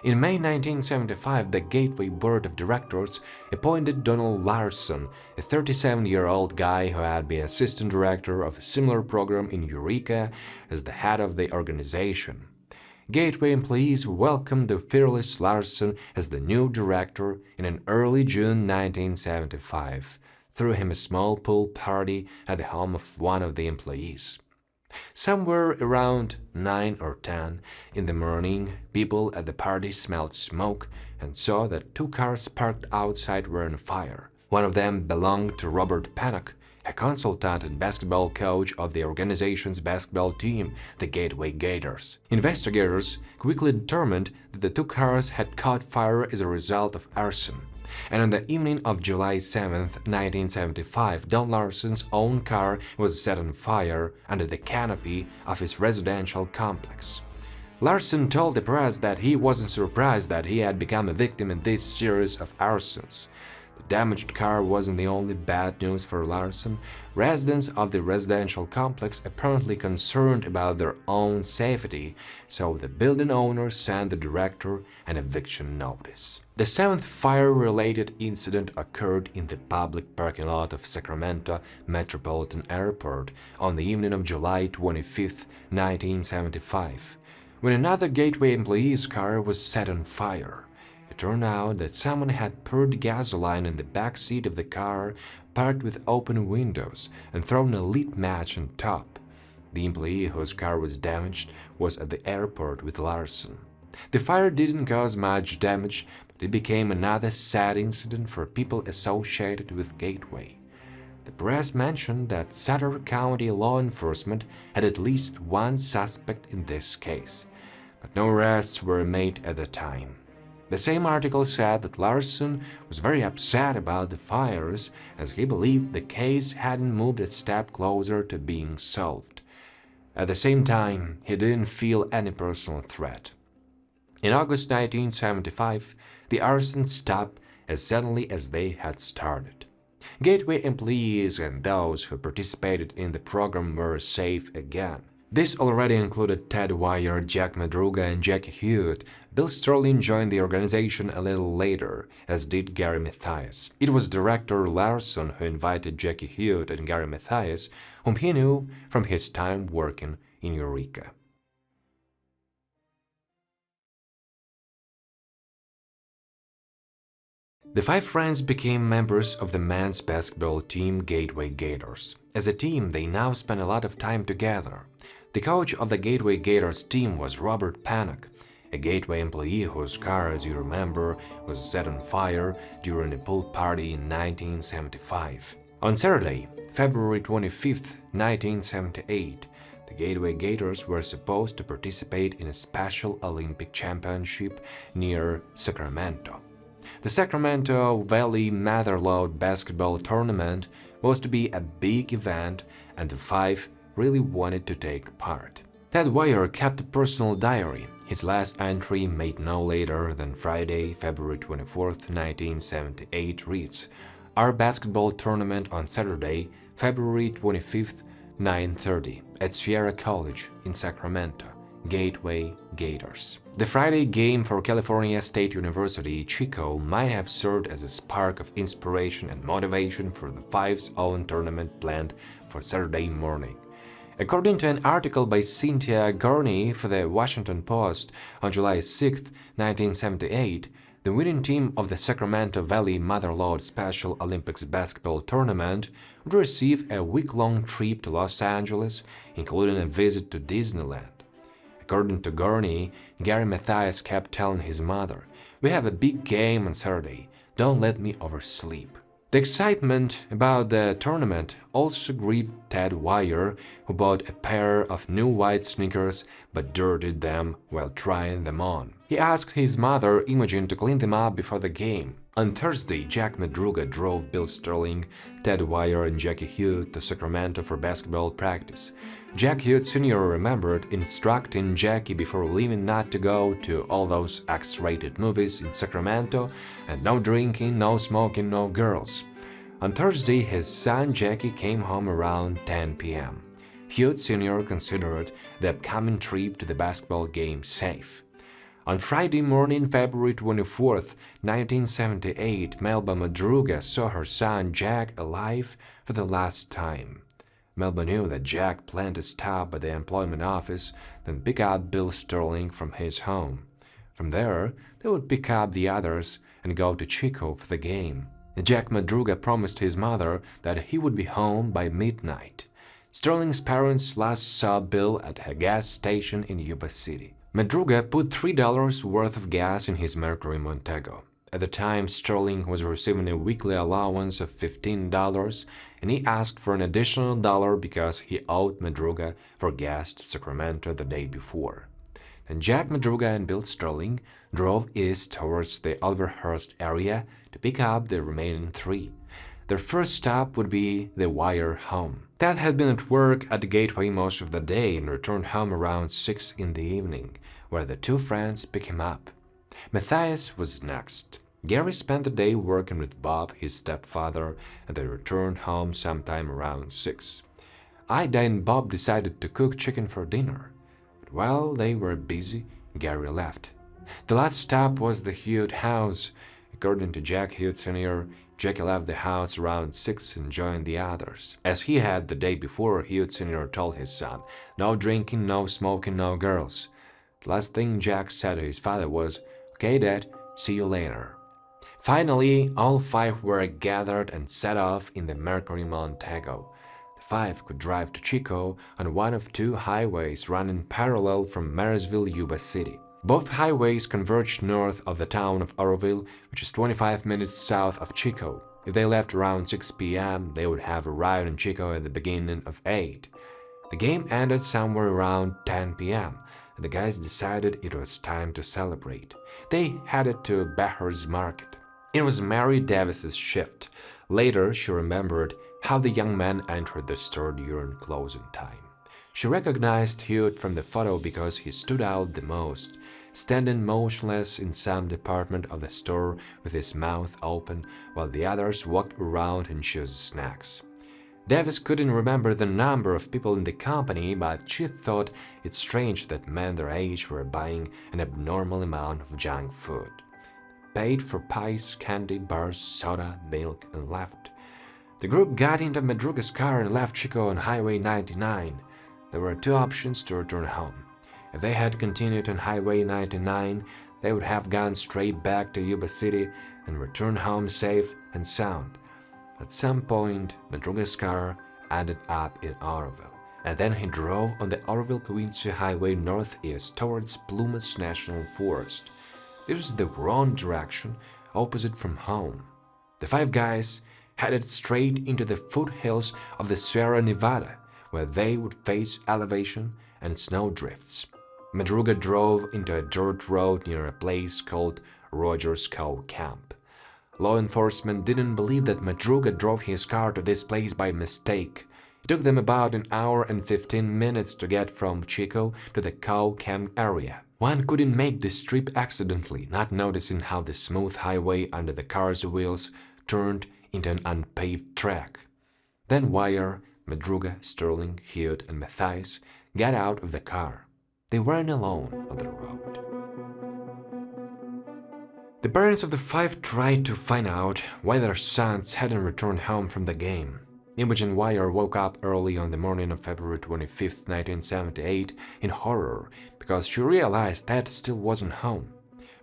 In May 1975, the Gateway Board of Directors appointed Donald Larson, a 37-year-old guy who had been assistant director of a similar program in Eureka, as the head of the organization. Gateway employees welcomed the fearless Larson as the new director in an early June 1975, threw him a small pool party at the home of one of the employees. Somewhere around 9 or 10 in the morning, people at the party smelled smoke and saw that 2 cars parked outside were on fire. One of them belonged to Robert Pennock, a consultant and basketball coach of the organization's basketball team, the Gateway Gators. Investigators quickly determined that the 2 cars had caught fire as a result of arson. And on the evening of July 7, 1975, Don Larson's own car was set on fire under the canopy of his residential complex. Larson told the press that he wasn't surprised that he had become a victim in this series of arsons. The damaged car wasn't the only bad news for Larson. Residents of the residential complex apparently concerned about their own safety, so the building owner sent the director an eviction notice. The seventh fire-related incident occurred in the public parking lot of Sacramento Metropolitan Airport on the evening of July 25, 1975, when another Gateway employee's car was set on fire. It turned out that someone had poured gasoline in the back seat of the car, parked with open windows, and thrown a lit match on top. The employee whose car was damaged was at the airport with Larson. The fire didn't cause much damage, but it became another sad incident for people associated with Gateway. The press mentioned that Sutter County law enforcement had at least one suspect in this case, but no arrests were made at the time. The same article said that Larson was very upset about the fires, as he believed the case hadn't moved a step closer to being solved. At the same time, he didn't feel any personal threat. In August 1975, the arson stopped as suddenly as they had started. Gateway employees and those who participated in the program were safe again. This already included Ted Wire, Jack Madruga, and Jackie Hewitt. Bill Sterling joined the organization a little later, as did Gary Mathias. It was director Larson who invited Jackie Hewitt and Gary Mathias, whom he knew from his time working in Eureka. The five friends became members of the men's basketball team Gateway Gators. As a team, they now spend a lot of time together. The coach of the Gateway Gators team was Robert Panak, a Gateway employee whose car, as you remember, was set on fire during a pool party in 1975. On Saturday, February 25, 1978, the Gateway Gators were supposed to participate in a Special Olympic Championship near Sacramento. The Sacramento Valley Madura basketball tournament was to be a big event, and the five really wanted to take part. Ted Wire kept a personal diary. His last entry, made no later than Friday, February 24, 1978, reads, "Our basketball tournament on Saturday, February 25, 9:30, at Sierra College in Sacramento. Gateway Gators." The Friday game for California State University, Chico, might have served as a spark of inspiration and motivation for the Five's own tournament planned for Saturday morning. According to an article by Cynthia Gurney for the Washington Post on July 6, 1978, the winning team of the Sacramento Valley Mother-Lode Special Olympics basketball tournament would receive a week-long trip to Los Angeles, including a visit to Disneyland. According to Gurney, Gary Mathias kept telling his mother, "We have a big game on Saturday, don't let me oversleep." The excitement about the tournament also gripped Ted Wire, who bought a pair of new white sneakers but dirtied them while trying them on. He asked his mother, Imogen, to clean them up before the game. On Thursday, Jack Madruga drove Bill Sterling, Ted Wire, and Jackie Hewitt to Sacramento for basketball practice. Jack Hewitt Sr. remembered instructing Jackie before leaving not to go to all those X-rated movies in Sacramento, and no drinking, no smoking, no girls. On Thursday, his son Jackie came home around 10 p.m. Hewitt Sr. considered the upcoming trip to the basketball game safe. On Friday morning, February 24, 1978, Melba Madruga saw her son Jack alive for the last time. Melba knew that Jack planned to stop at the employment office, then pick up Bill Sterling from his home. From there, they would pick up the others and go to Chico for the game. Jack Madruga promised his mother that he would be home by midnight. Sterling's parents last saw Bill at a gas station in Yuba City. Madruga put $3 worth of gas in his Mercury Montego. At the time, Sterling was receiving a weekly allowance of $15, and he asked for an additional dollar because he owed Madruga for gas to Sacramento the day before. Then Jack Madruga and Bill Sterling drove east towards the Ulverhurst area to pick up the remaining three. Their first stop would be the Wire home. Ted had been at work at the Gateway most of the day and returned home around 6 in the evening, where the two friends picked him up. Mathias was next. Gary spent the day working with Bob, his stepfather, and they returned home sometime around 6. Ida and Bob decided to cook chicken for dinner, but while they were busy, Gary left. The last stop was the Hewitt house. According to Jack Hewitt Sr., Jackie left the house around 6 and joined the others. As he had the day before, Hewitt Sr. told his son, "No drinking, no smoking, no girls." The last thing Jack said to his father was, "Okay, Dad, see you later." Finally, all 5 were gathered and set off in the Mercury Montego. The 5 could drive to Chico on one of 2 highways running parallel from Marysville, Yuba City. Both highways converged north of the town of Oroville, which is 25 minutes south of Chico. If they left around 6 p.m., they would have arrived in Chico at the beginning of 8. The game ended somewhere around 10 p.m., and the guys decided it was time to celebrate. They headed to Behar's Market. It was Mary Davis's shift. Later, she remembered how the young man entered the store during closing time. She recognized Hewitt from the photo because he stood out the most, standing motionless in some department of the store with his mouth open while the others walked around and chose snacks. Davis couldn't remember the number of people in the company, but she thought it strange that men their age were buying an abnormal amount of junk food. Paid for pies, candy, bars, soda, milk, and left. The group got into Madruga's car and left Chico on Highway 99. There were 2 options to return home. If they had continued on Highway 99, they would have gone straight back to Yuba City and returned home safe and sound. At some point, Madruga's car ended up in Oroville, and then he drove on the Oroville-Quincy Highway northeast towards Plumas National Forest. It was the wrong direction, opposite from home. The 5 guys headed straight into the foothills of the Sierra Nevada, where they would face elevation and snow drifts. Madruga drove into a dirt road near a place called Rogers Cove Camp. Law enforcement didn't believe that Madruga drove his car to this place by mistake. It took them about an hour and 15 minutes to get from Chico to the Cove Camp area. One couldn't make this trip accidentally, not noticing how the smooth highway under the car's wheels turned into an unpaved track. Then Wire, Madruga, Sterling, Hewitt, and Mathias got out of the car. They weren't alone on the road. The parents of the 5 tried to find out why their sons hadn't returned home from the game. Imogen Wire woke up early on the morning of February 25, 1978 in horror because she realized Ted still wasn't home.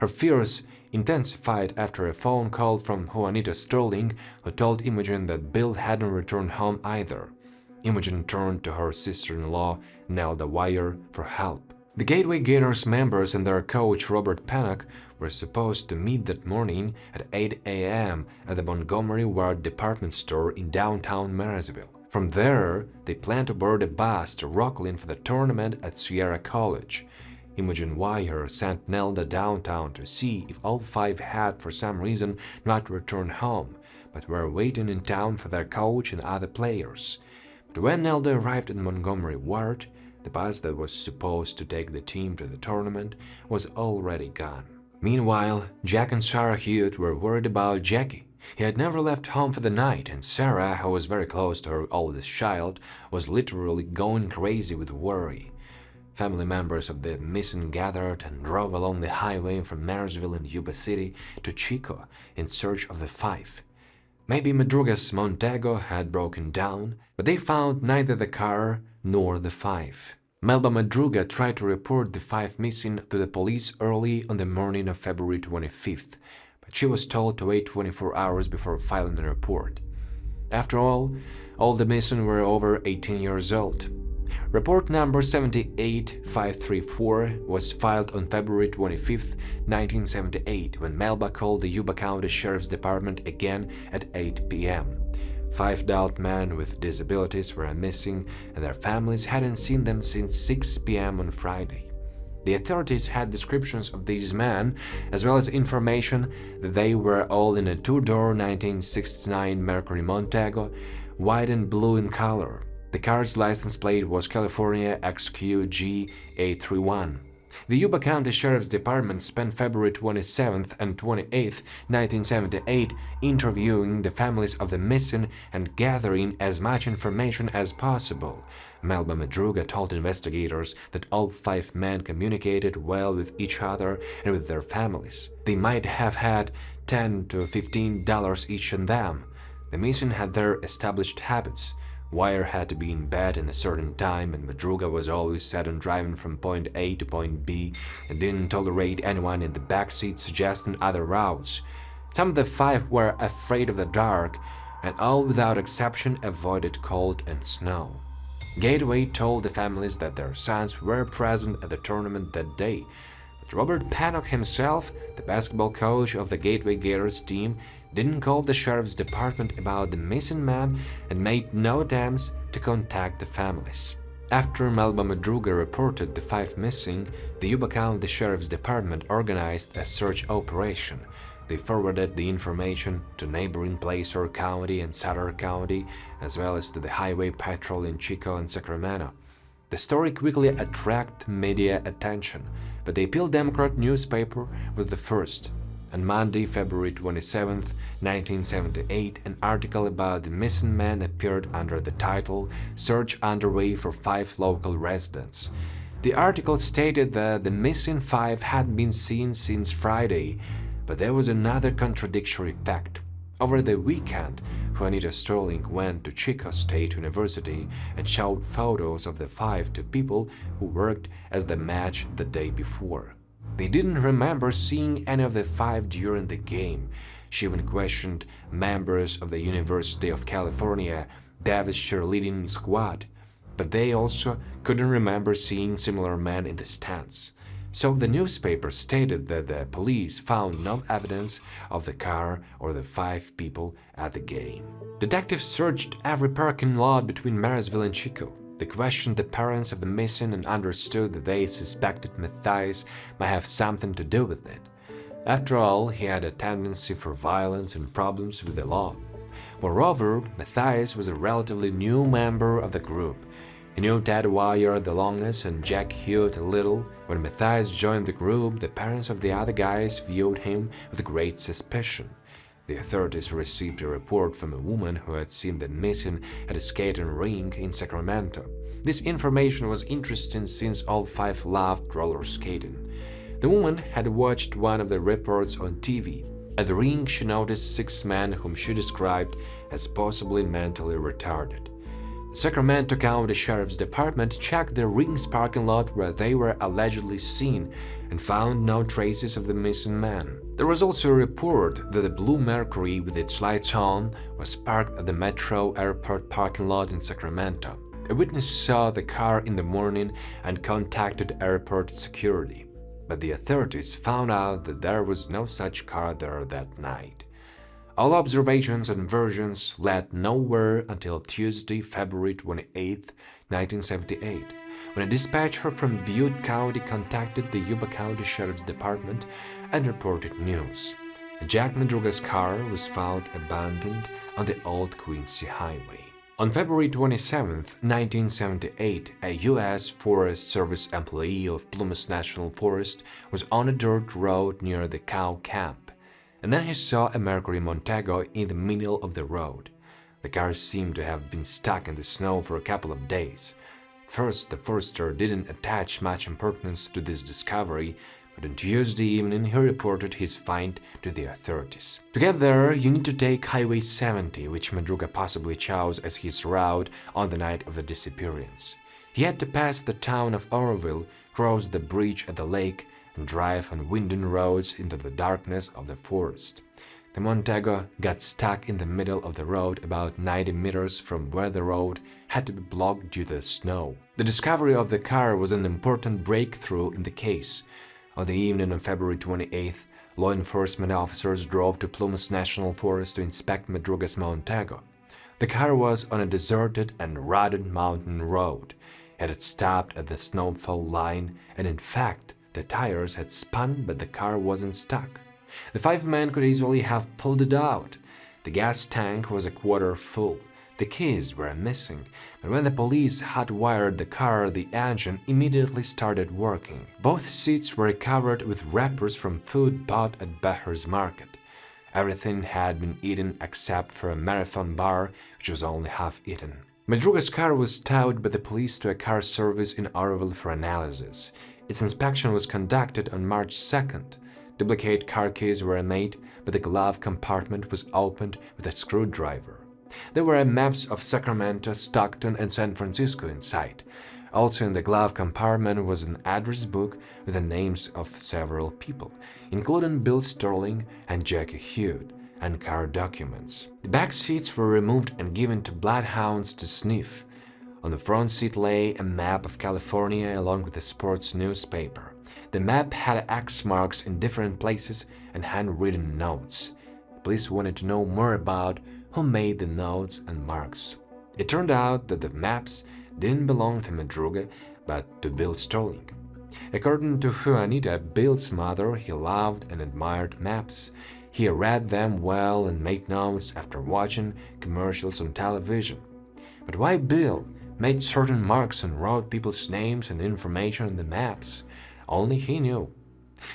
Her fears intensified after a phone call from Juanita Sterling, who told Imogen that Bill hadn't returned home either. Imogen turned to her sister-in-law, Nelda Wire, for help. The Gateway Gators members and their coach Robert Pennock were supposed to meet that morning at 8 a.m. at the Montgomery Ward department store in downtown Marysville. From there, they planned to board a bus to Rocklin for the tournament at Sierra College. Imogen Wire sent Nelda downtown to see if all 5 had, for some reason, not returned home, but were waiting in town for their coach and other players. But when Nelda arrived at Montgomery Ward, the bus that was supposed to take the team to the tournament was already gone. Meanwhile, Jack and Sarah Hewitt were worried about Jackie. He had never left home for the night, and Sarah, who was very close to her oldest child, was literally going crazy with worry. Family members of the missing gathered and drove along the highway from Marysville and Yuba City to Chico in search of the 5. Maybe Madruga's Montego had broken down, but they found neither the car nor the 5. Melba Madruga tried to report the 5 missing to the police early on the morning of February 25th, but she was told to wait 24 hours before filing a report. After all the missing were over 18 years old. Report number 78534 was filed on February 25, 1978, when Melba called the Yuba County Sheriff's Department again at 8 p.m. 5 adult men with disabilities were missing, and their families hadn't seen them since 6 p.m. on Friday. The authorities had descriptions of these men, as well as information that they were all in a 2-door 1969 Mercury Montego, white and blue in color. The car's license plate was California XQG831. The Yuba County Sheriff's Department spent February 27th and 28th, 1978 interviewing the families of the missing and gathering as much information as possible. Melba Madruga told investigators that all 5 men communicated well with each other and with their families. They might have had $10 to $15 each on them. The missing had their established habits. Wire had to be in bed in a certain time, and Madruga was always set on driving from point A to point B and didn't tolerate anyone in the backseat suggesting other routes. Some of the 5 were afraid of the dark, and all without exception avoided cold and snow. Gateway told the families that their sons were present at the tournament that day, but Robert Paddock himself, the basketball coach of the Gateway Gators team, didn't call the sheriff's department about the missing man and made no attempts to contact the families. After Melba Madruga reported the 5 missing, the Yuba County Sheriff's Department organized a search operation. They forwarded the information to neighboring Placer County and Sutter County, as well as to the highway patrol in Chico and Sacramento. The story quickly attracted media attention, but the Appeal Democrat newspaper was the first. On Monday, February 27, 1978, an article about the missing man appeared under the title "Search Underway for 5 Local Residents." The article stated that the missing 5 had been seen since Friday, but there was another contradictory fact. Over the weekend, Juanita Sterling went to Chico State University and showed photos of the 5 to people who worked as the match the day before. They didn't remember seeing any of the 5 during the game. She even questioned members of the University of California Davis cheerleading squad, but they also couldn't remember seeing similar men in the stands. So the newspaper stated that the police found no evidence of the car or the 5 people at the game. Detectives searched every parking lot between Marysville and Chico. They questioned the parents of the missing and understood that they suspected Matthias might have something to do with it. After all, he had a tendency for violence and problems with the law. Moreover, Matthias was a relatively new member of the group. He knew Ted Wire the longest and Jack Hewitt a little. When Matthias joined the group, the parents of the other guys viewed him with great suspicion. The authorities received a report from a woman who had seen the missing at a skating rink in Sacramento. This information was interesting since all 5 loved roller skating. The woman had watched one of the reports on TV. At the rink, she noticed 6 men whom she described as possibly mentally retarded. The Sacramento County Sheriff's Department checked the rink's parking lot where they were allegedly seen and found no traces of the missing man. There was also a report that the Blue Mercury with its lights on was parked at the Metro Airport parking lot in Sacramento. A witness saw the car in the morning and contacted airport security, but the authorities found out that there was no such car there that night. All observations and versions led nowhere until Tuesday, February 28, 1978, when a dispatcher from Butte County contacted the Yuba County Sheriff's Department and reported news. Jack Madruga's car was found abandoned on the Old Quincy Highway. On February 27, 1978, a U.S. Forest Service employee of Plumas National Forest was on a dirt road near the cow camp. And then he saw a Mercury Montego in the middle of the road. The car seemed to have been stuck in the snow for a couple of days. First, the forester didn't attach much importance to this discovery, but on Tuesday evening he reported his find to the authorities. To get there, you need to take Highway 70, which Madruga possibly chose as his route on the night of the disappearance. He had to pass the town of Oroville, cross the bridge at the lake, and drive on winding roads into the darkness of the forest. The Montego got stuck in the middle of the road about 90 meters from where the road had to be blocked due to the snow. The discovery of the car was an important breakthrough in the case. On the evening of February 28th, law enforcement officers drove to Plumas National Forest to inspect Madruga's Montego. The car was on a deserted and rutted mountain road. It had stopped at the snowfall line, and in fact, the tires had spun, but the car wasn't stuck. The 5 men could easily have pulled it out. The gas tank was a quarter full. The keys were missing, but when the police hot-wired the car, the engine immediately started working. Both seats were covered with wrappers from food bought at Becher's market. Everything had been eaten except for a marathon bar, which was only half eaten. Madruga's car was towed by the police to a car service in Archival for analysis. Its inspection was conducted on March 2nd. Duplicate car keys were made, but the glove compartment was opened with a screwdriver. There were maps of Sacramento, Stockton, and San Francisco inside. Also in the glove compartment was an address book with the names of several people, including Bill Sterling and Jackie Hewitt, and car documents. The back seats were removed and given to bloodhounds to sniff. On the front seat lay a map of California along with a sports newspaper. The map had X marks in different places and handwritten notes. The police wanted to know more about who made the notes and marks. It turned out that the maps didn't belong to Madruga, but to Bill Sterling. According to Juanita, Bill's mother, he loved and admired maps. He read them well and made notes after watching commercials on television. But why Bill made certain marks and wrote people's names and information on the maps? Only he knew.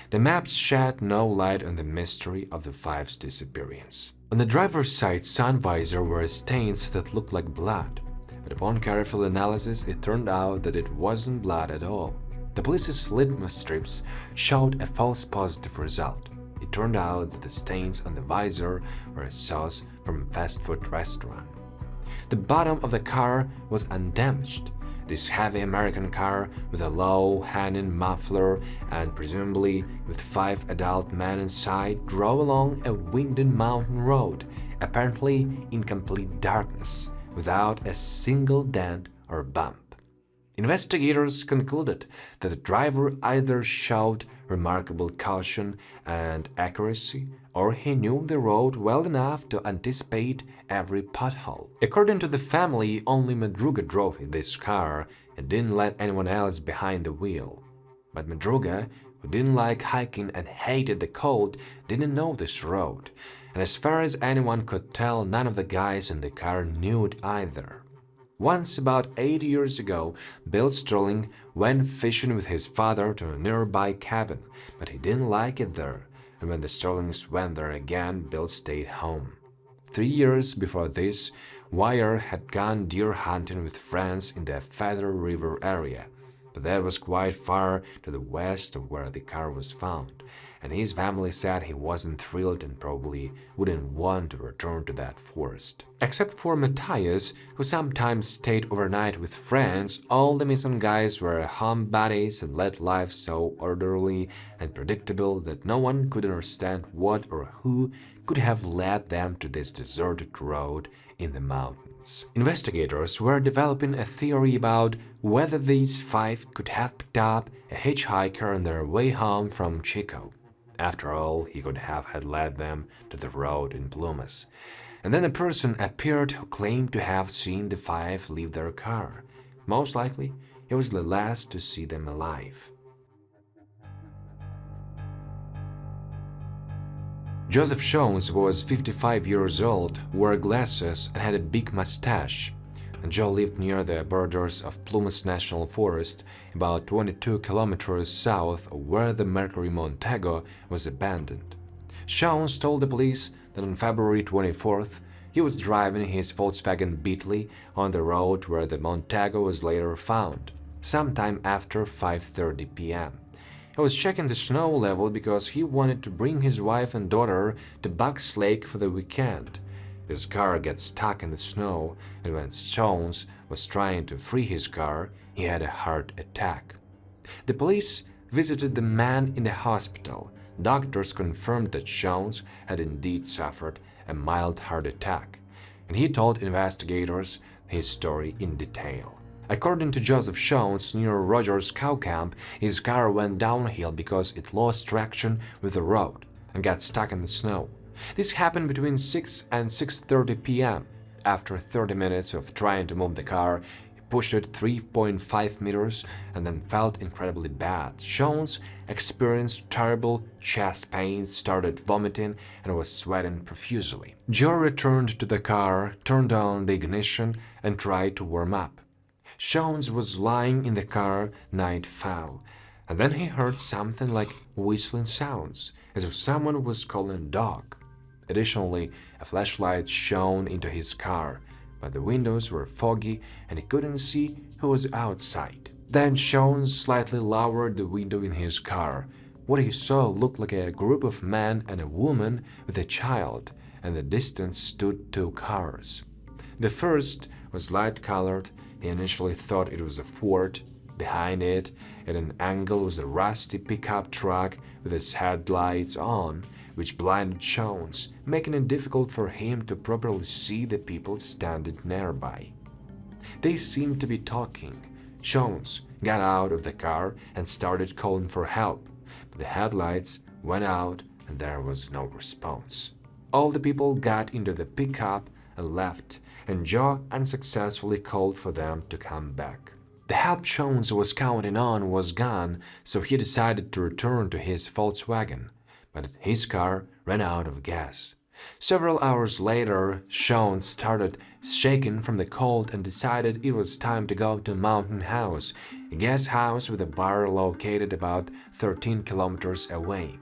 The maps shed no light on the mystery of the Five's disappearance. On the driver's side sun visor were stains that looked like blood, but upon careful analysis it turned out that it wasn't blood at all. The police's litmus strips showed a false positive result. It turned out that the stains on the visor were a sauce from a fast food restaurant. The bottom of the car was undamaged. This heavy American car with a low-hanging muffler and presumably with 5 adult men inside drove along a winding mountain road, apparently in complete darkness, without a single dent or bump. Investigators concluded that the driver either showed remarkable caution and accuracy, or he knew the road well enough to anticipate every pothole. According to the family, only Madruga drove in this car and didn't let anyone else behind the wheel. But Madruga, who didn't like hiking and hated the cold, didn't know this road, and as far as anyone could tell, none of the guys in the car knew it either. Once, about 8 years ago, Bill Sterling went fishing with his father to a nearby cabin, but he didn't like it there, and when the Sterlings went there again, Bill stayed home. 3 years before this, Wire had gone deer hunting with friends in the Feather River area, but that was quite far to the west of where the car was found, and his family said he wasn't thrilled and probably wouldn't want to return to that forest. Except for Matthias, who sometimes stayed overnight with friends, all the missing guys were homebodies and led lives so orderly and predictable that no one could understand what or who could have led them to this deserted road in the mountains. Investigators were developing a theory about whether these 5 could have picked up a hitchhiker on their way home from Chico. After all, he could have had led them to the road in Plumas. And then a person appeared who claimed to have seen the 5 leave their car. Most likely, he was the last to see them alive. Joseph Jones was 55 years old, wore glasses, and had a big mustache. And Joe lived near the borders of Plumas National Forest, about 22 kilometers south of where the Mercury Montego was abandoned. Jones told the police that on February 24th, he was driving his Volkswagen Beetle on the road where the Montego was later found, sometime after 5:30 p.m. He was checking the snow level because he wanted to bring his wife and daughter to Bucks Lake for the weekend. His car gets stuck in the snow, and when Jones was trying to free his car, he had a heart attack. The police visited the man in the hospital. Doctors confirmed that Jones had indeed suffered a mild heart attack, and he told investigators his story in detail. According to Joseph Jones, near Rogers Cow Camp, his car went downhill because it lost traction with the road and got stuck in the snow. This happened between 6 and 6:30 p.m. After 30 minutes of trying to move the car, he pushed it 3.5 meters and then felt incredibly bad. Jones experienced terrible chest pains, started vomiting, and was sweating profusely. Joe returned to the car, turned on the ignition, and tried to warm up. Jones was lying in the car, night fell, and then he heard something like whistling sounds, as if someone was calling a dog. Additionally, a flashlight shone into his car, but the windows were foggy and he couldn't see who was outside. Then Jones slightly lowered the window in his car. What he saw looked like a group of men and a woman with a child, and in the distance stood two cars. The first was light-colored. He initially thought it was a Ford. Behind it, at an angle, was a rusty pickup truck with its headlights on, which blinded Jones, making it difficult for him to properly see the people standing nearby. They seemed to be talking. Jones got out of the car and started calling for help, but the headlights went out and there was no response. All the people got into the pickup and left, and Joe unsuccessfully called for them to come back. The help Jones was counting on was gone, so he decided to return to his Volkswagen, but his car ran out of gas. Several hours later, Jones started shaking from the cold and decided it was time to go to Mountain House, a guest house with a bar located about 13 kilometers away.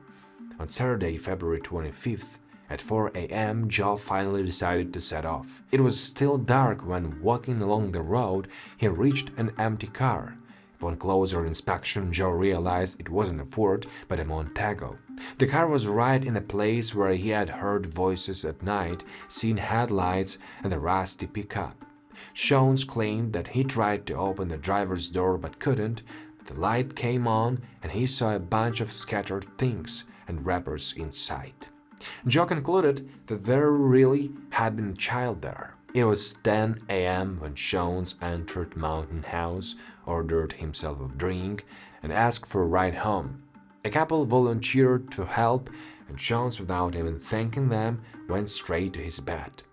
On Saturday, February 25th, at 4 a.m., Joe finally decided to set off. It was still dark when, walking along the road, he reached an empty car. Upon closer inspection, Joe realized it wasn't a Ford, but a Montego. The car was right in the place where he had heard voices at night, seen headlights, and the rusty pickup. Jones claimed that he tried to open the driver's door but couldn't. The light came on, and he saw a bunch of scattered things and wrappers inside. Joe concluded that there really had been a child there. It was 10 a.m. when Jones entered Mountain House, ordered himself a drink, and asked for a ride home. A couple volunteered to help, and Jones, without even thanking them, went straight to his bed.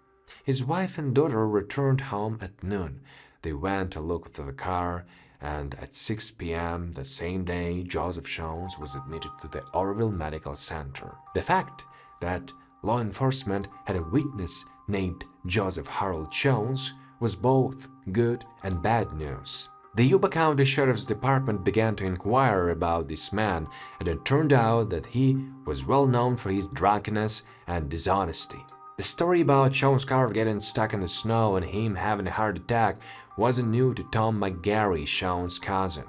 His wife and daughter returned home at noon. They went to look for the car, and at 6 p.m. the same day, Joseph Jones was admitted to the Orville Medical Center. The fact that law enforcement had a witness named Joseph Harold Jones was both good and bad news. The Yuba County Sheriff's Department began to inquire about this man, and it turned out that he was well known for his drunkenness and dishonesty. The story about Jones' car getting stuck in the snow and him having a heart attack wasn't new to Tom McGarry, Jones' cousin.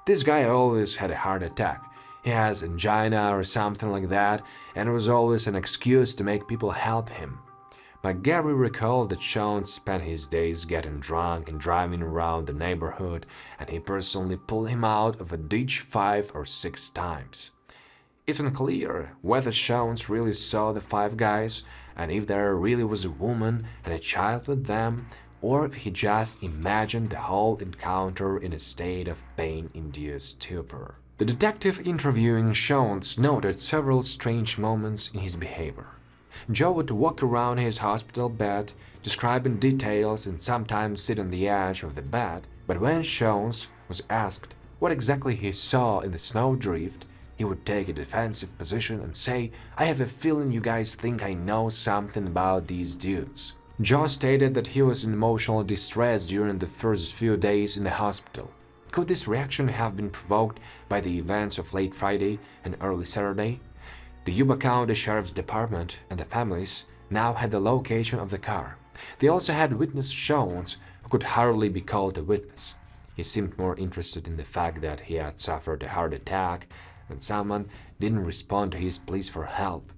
This guy always had a heart attack. He has angina or something like that, and it was always an excuse to make people help him. McGarry recalled that Jones spent his days getting drunk and driving around the neighborhood, and he personally pulled him out of a ditch 5 or 6 times. It's unclear whether Jones really saw the 5 guys, and if there really was a woman and a child with them, or if he just imagined the whole encounter in a state of pain-induced stupor. The detective interviewing Jones noted several strange moments in his behavior. Joe would walk around his hospital bed, describing details and sometimes sit on the edge of the bed, but when Jones was asked what exactly he saw in the snowdrift, he would take a defensive position and say, "I have a feeling you guys think I know something about these dudes." Joe stated that he was in emotional distress during the first few days in the hospital. Could this reaction have been provoked by the events of late Friday and early Saturday? The Yuba County Sheriff's Department and the families now had the location of the car. They also had witness Jones, who could hardly be called a witness. He seemed more interested in the fact that he had suffered a heart attack and someone didn't respond to his pleas for help.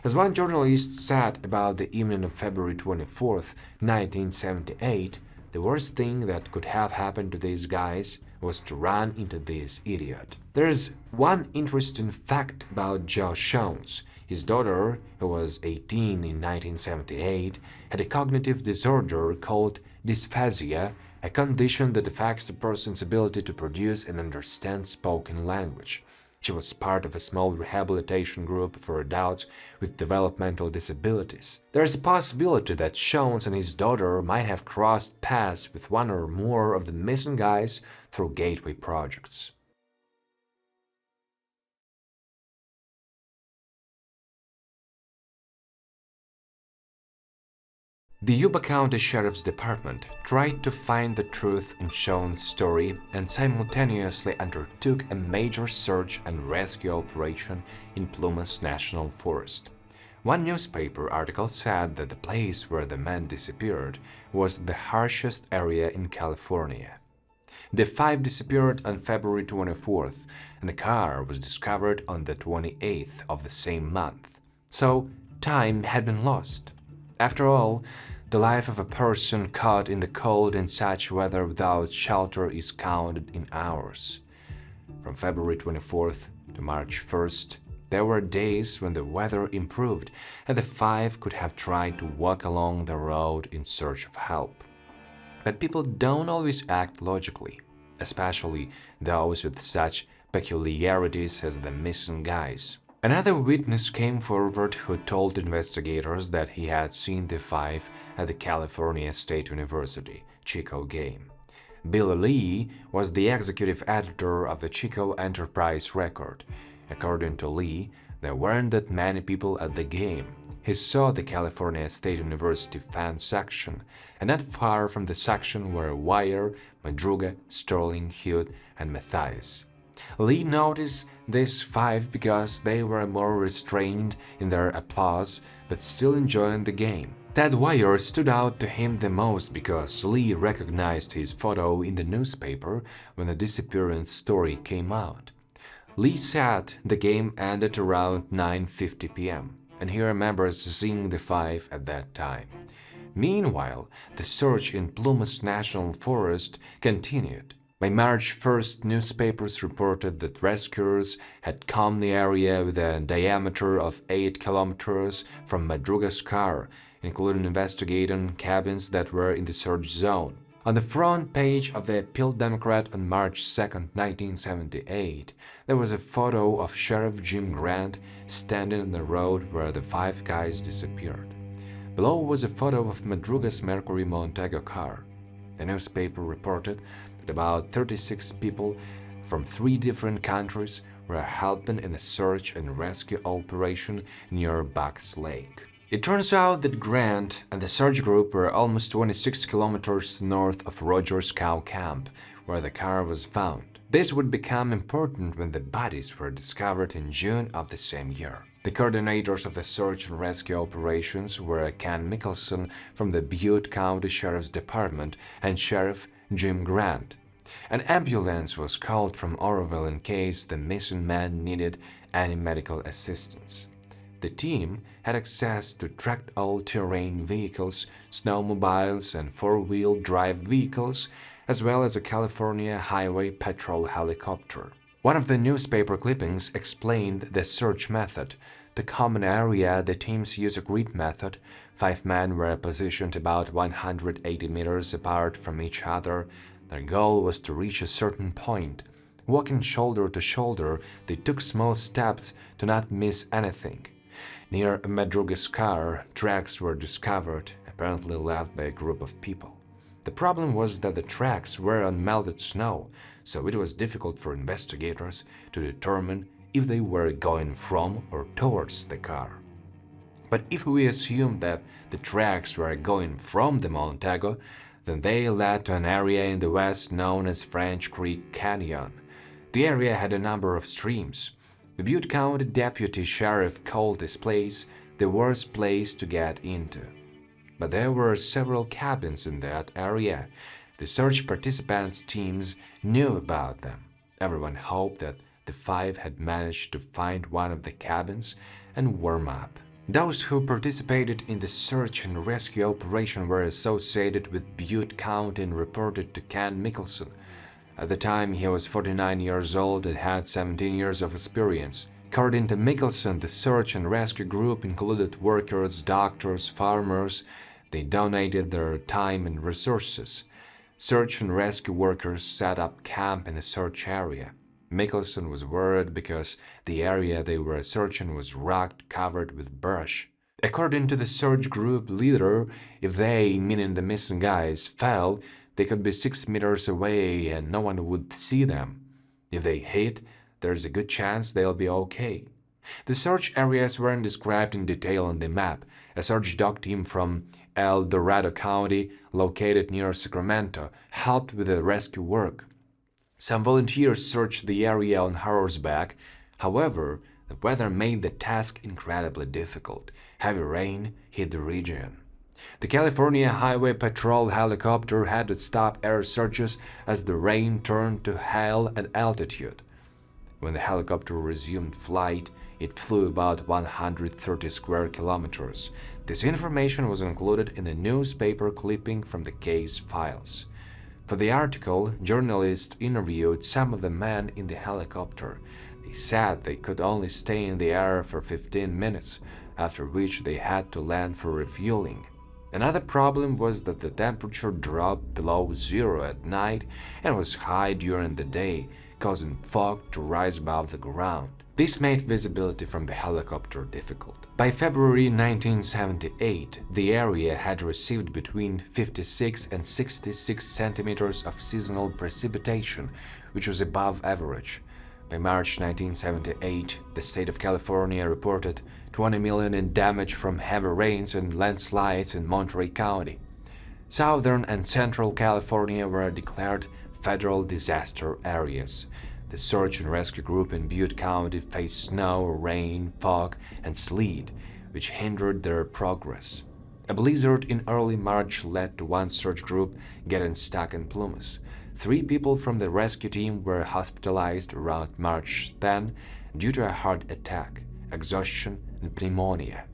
As one journalist said about the evening of February 24th, 1978, the worst thing that could have happened to these guys was to run into this idiot. There's one interesting fact about Joe Jones. His daughter, who was 18 in 1978, had a cognitive disorder called dysphasia, a condition that affects a person's ability to produce and understand spoken language. She was part of a small rehabilitation group for adults with developmental disabilities. There is a possibility that Jones and his daughter might have crossed paths with one or more of the missing guys through gateway projects. The Yuba County Sheriff's Department tried to find the truth in Jones' story and simultaneously undertook a major search and rescue operation in Plumas National Forest. One newspaper article said that the place where the man disappeared was the harshest area in California. The five disappeared on February 24th, and the car was discovered on the 28th of the same month. So, time had been lost. After all, the life of a person caught in the cold in such weather without shelter is counted in hours. From February 24th to March 1st, there were days when the weather improved and the five could have tried to walk along the road in search of help. But people don't always act logically, especially those with such peculiarities as the missing guys. Another witness came forward who told investigators that he had seen the five at the California State University Chico game. Bill Lee was the executive editor of the Chico Enterprise Record. According to Lee, there weren't that many people at the game. He saw the California State University fan section, and not far from the section were Wire, Madruga, Sterling, Hewitt, and Matthias. Lee noticed these five because they were more restrained in their applause but still enjoying the game. Ted Wire stood out to him the most because Lee recognized his photo in the newspaper when the disappearance story came out. Lee said the game ended around 9:50 p.m. and he remembers seeing the five at that time. Meanwhile, the search in Plumas National Forest continued. By March 1st, newspapers reported that rescuers had combed the area with a diameter of 8 kilometers from Madruga's car, including investigating cabins that were in the search zone. On the front page of the Appeal Democrat on March 2, 1978, there was a photo of Sheriff Jim Grant standing on the road where the five guys disappeared. Below was a photo of Madruga's Mercury Montego car. The newspaper reported that about 36 people from 3 different countries were helping in a search and rescue operation near Bucks Lake. It turns out that Grant and the search group were almost 26 kilometers north of Rogers Cow Camp, where the car was found. This would become important when the bodies were discovered in June of the same year. The coordinators of the search and rescue operations were Ken Mickelson from the Butte County Sheriff's Department and Sheriff Jim Grant. An ambulance was called from Oroville in case the missing man needed any medical assistance. The team had access to tracked all-terrain vehicles, snowmobiles, and four-wheel drive vehicles, as well as a California Highway Patrol helicopter. One of the newspaper clippings explained the search method. The common area the teams use a grid method. 5 men were positioned about 180 meters apart from each other. Their goal was to reach a certain point. Walking shoulder to shoulder, they took small steps to not miss anything. Near Madruga's car, tracks were discovered, apparently left by a group of people. The problem was that the tracks were on melted snow, so it was difficult for investigators to determine if they were going from or towards the car. But if we assume that the tracks were going from the Montego, then they led to an area in the west known as French Creek Canyon. The area had a number of streams. The Butte County Deputy Sheriff called this place the worst place to get into. But there were several cabins in that area. The search participants' teams knew about them. Everyone hoped that the 5 had managed to find one of the cabins and warm up. Those who participated in the search and rescue operation were associated with Butte County and reported to Ken Mickelson. At the time, he was 49 years old and had 17 years of experience. According to Mickelson, the search and rescue group included workers, doctors, farmers. They donated their time and resources. Search and rescue workers set up camp in the search area. Mickelson was worried because the area they were searching was rock covered with brush. According to the search group leader, if they, meaning the missing guys, fell, they could be 6 meters away and no one would see them. If they hit, there's a good chance they'll be okay. The search areas weren't described in detail on the map. A search dog team from El Dorado County, located near Sacramento, helped with the rescue work. Some volunteers searched the area on horseback. However, the weather made the task incredibly difficult. Heavy rain hit the region. The California Highway Patrol helicopter had to stop air searches as the rain turned to hail at altitude. When the helicopter resumed flight, it flew about 130 square kilometers. This information was included in the newspaper clipping from the case files. For the article, journalists interviewed some of the men in the helicopter. They said they could only stay in the air for 15 minutes, after which they had to land for refueling. Another problem was that the temperature dropped below zero at night and was high during the day, causing fog to rise above the ground. This made visibility from the helicopter difficult. By February 1978, the area had received between 56 and 66 centimeters of seasonal precipitation, which was above average. By March 1978, the state of California reported $20 million in damage from heavy rains and landslides in Monterey County. Southern and Central California were declared federal disaster areas. The search and rescue group in Butte County faced snow, rain, fog, and sleet, which hindered their progress. A blizzard in early March led to one search group getting stuck in Plumas. 3 people from the rescue team were hospitalized around March 10 due to a heart attack, exhaustion, and pneumonia.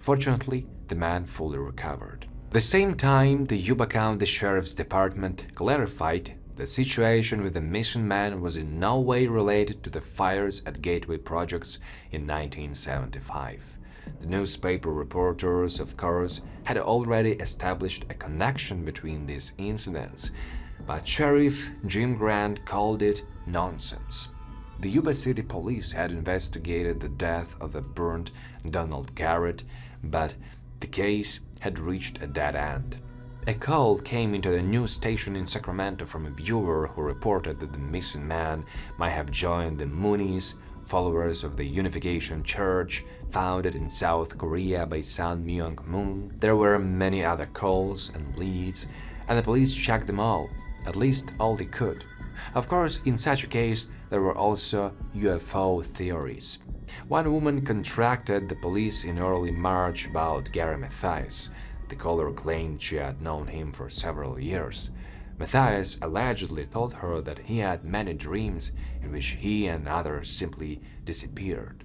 Fortunately, the man fully recovered. At the same time, the Yuba County Sheriff's Department clarified the situation with the missing man was in no way related to the fires at Gateway Projects in 1975. The newspaper reporters, of course, had already established a connection between these incidents, but Sheriff Jim Grant called it nonsense. The Yuba City Police had investigated the death of the burned Donald Garrett, but the case had reached a dead end. A call came into the news station in Sacramento from a viewer who reported that the missing man might have joined the Moonies, followers of the Unification Church, founded in South Korea by Sun Myung Moon. There were many other calls and leads, and the police checked them all, at least all they could. Of course, in such a case, there were also UFO theories. One woman contacted the police in early March about Gary Mathias. The caller claimed she had known him for several years. Mathias allegedly told her that he had many dreams in which he and others simply disappeared.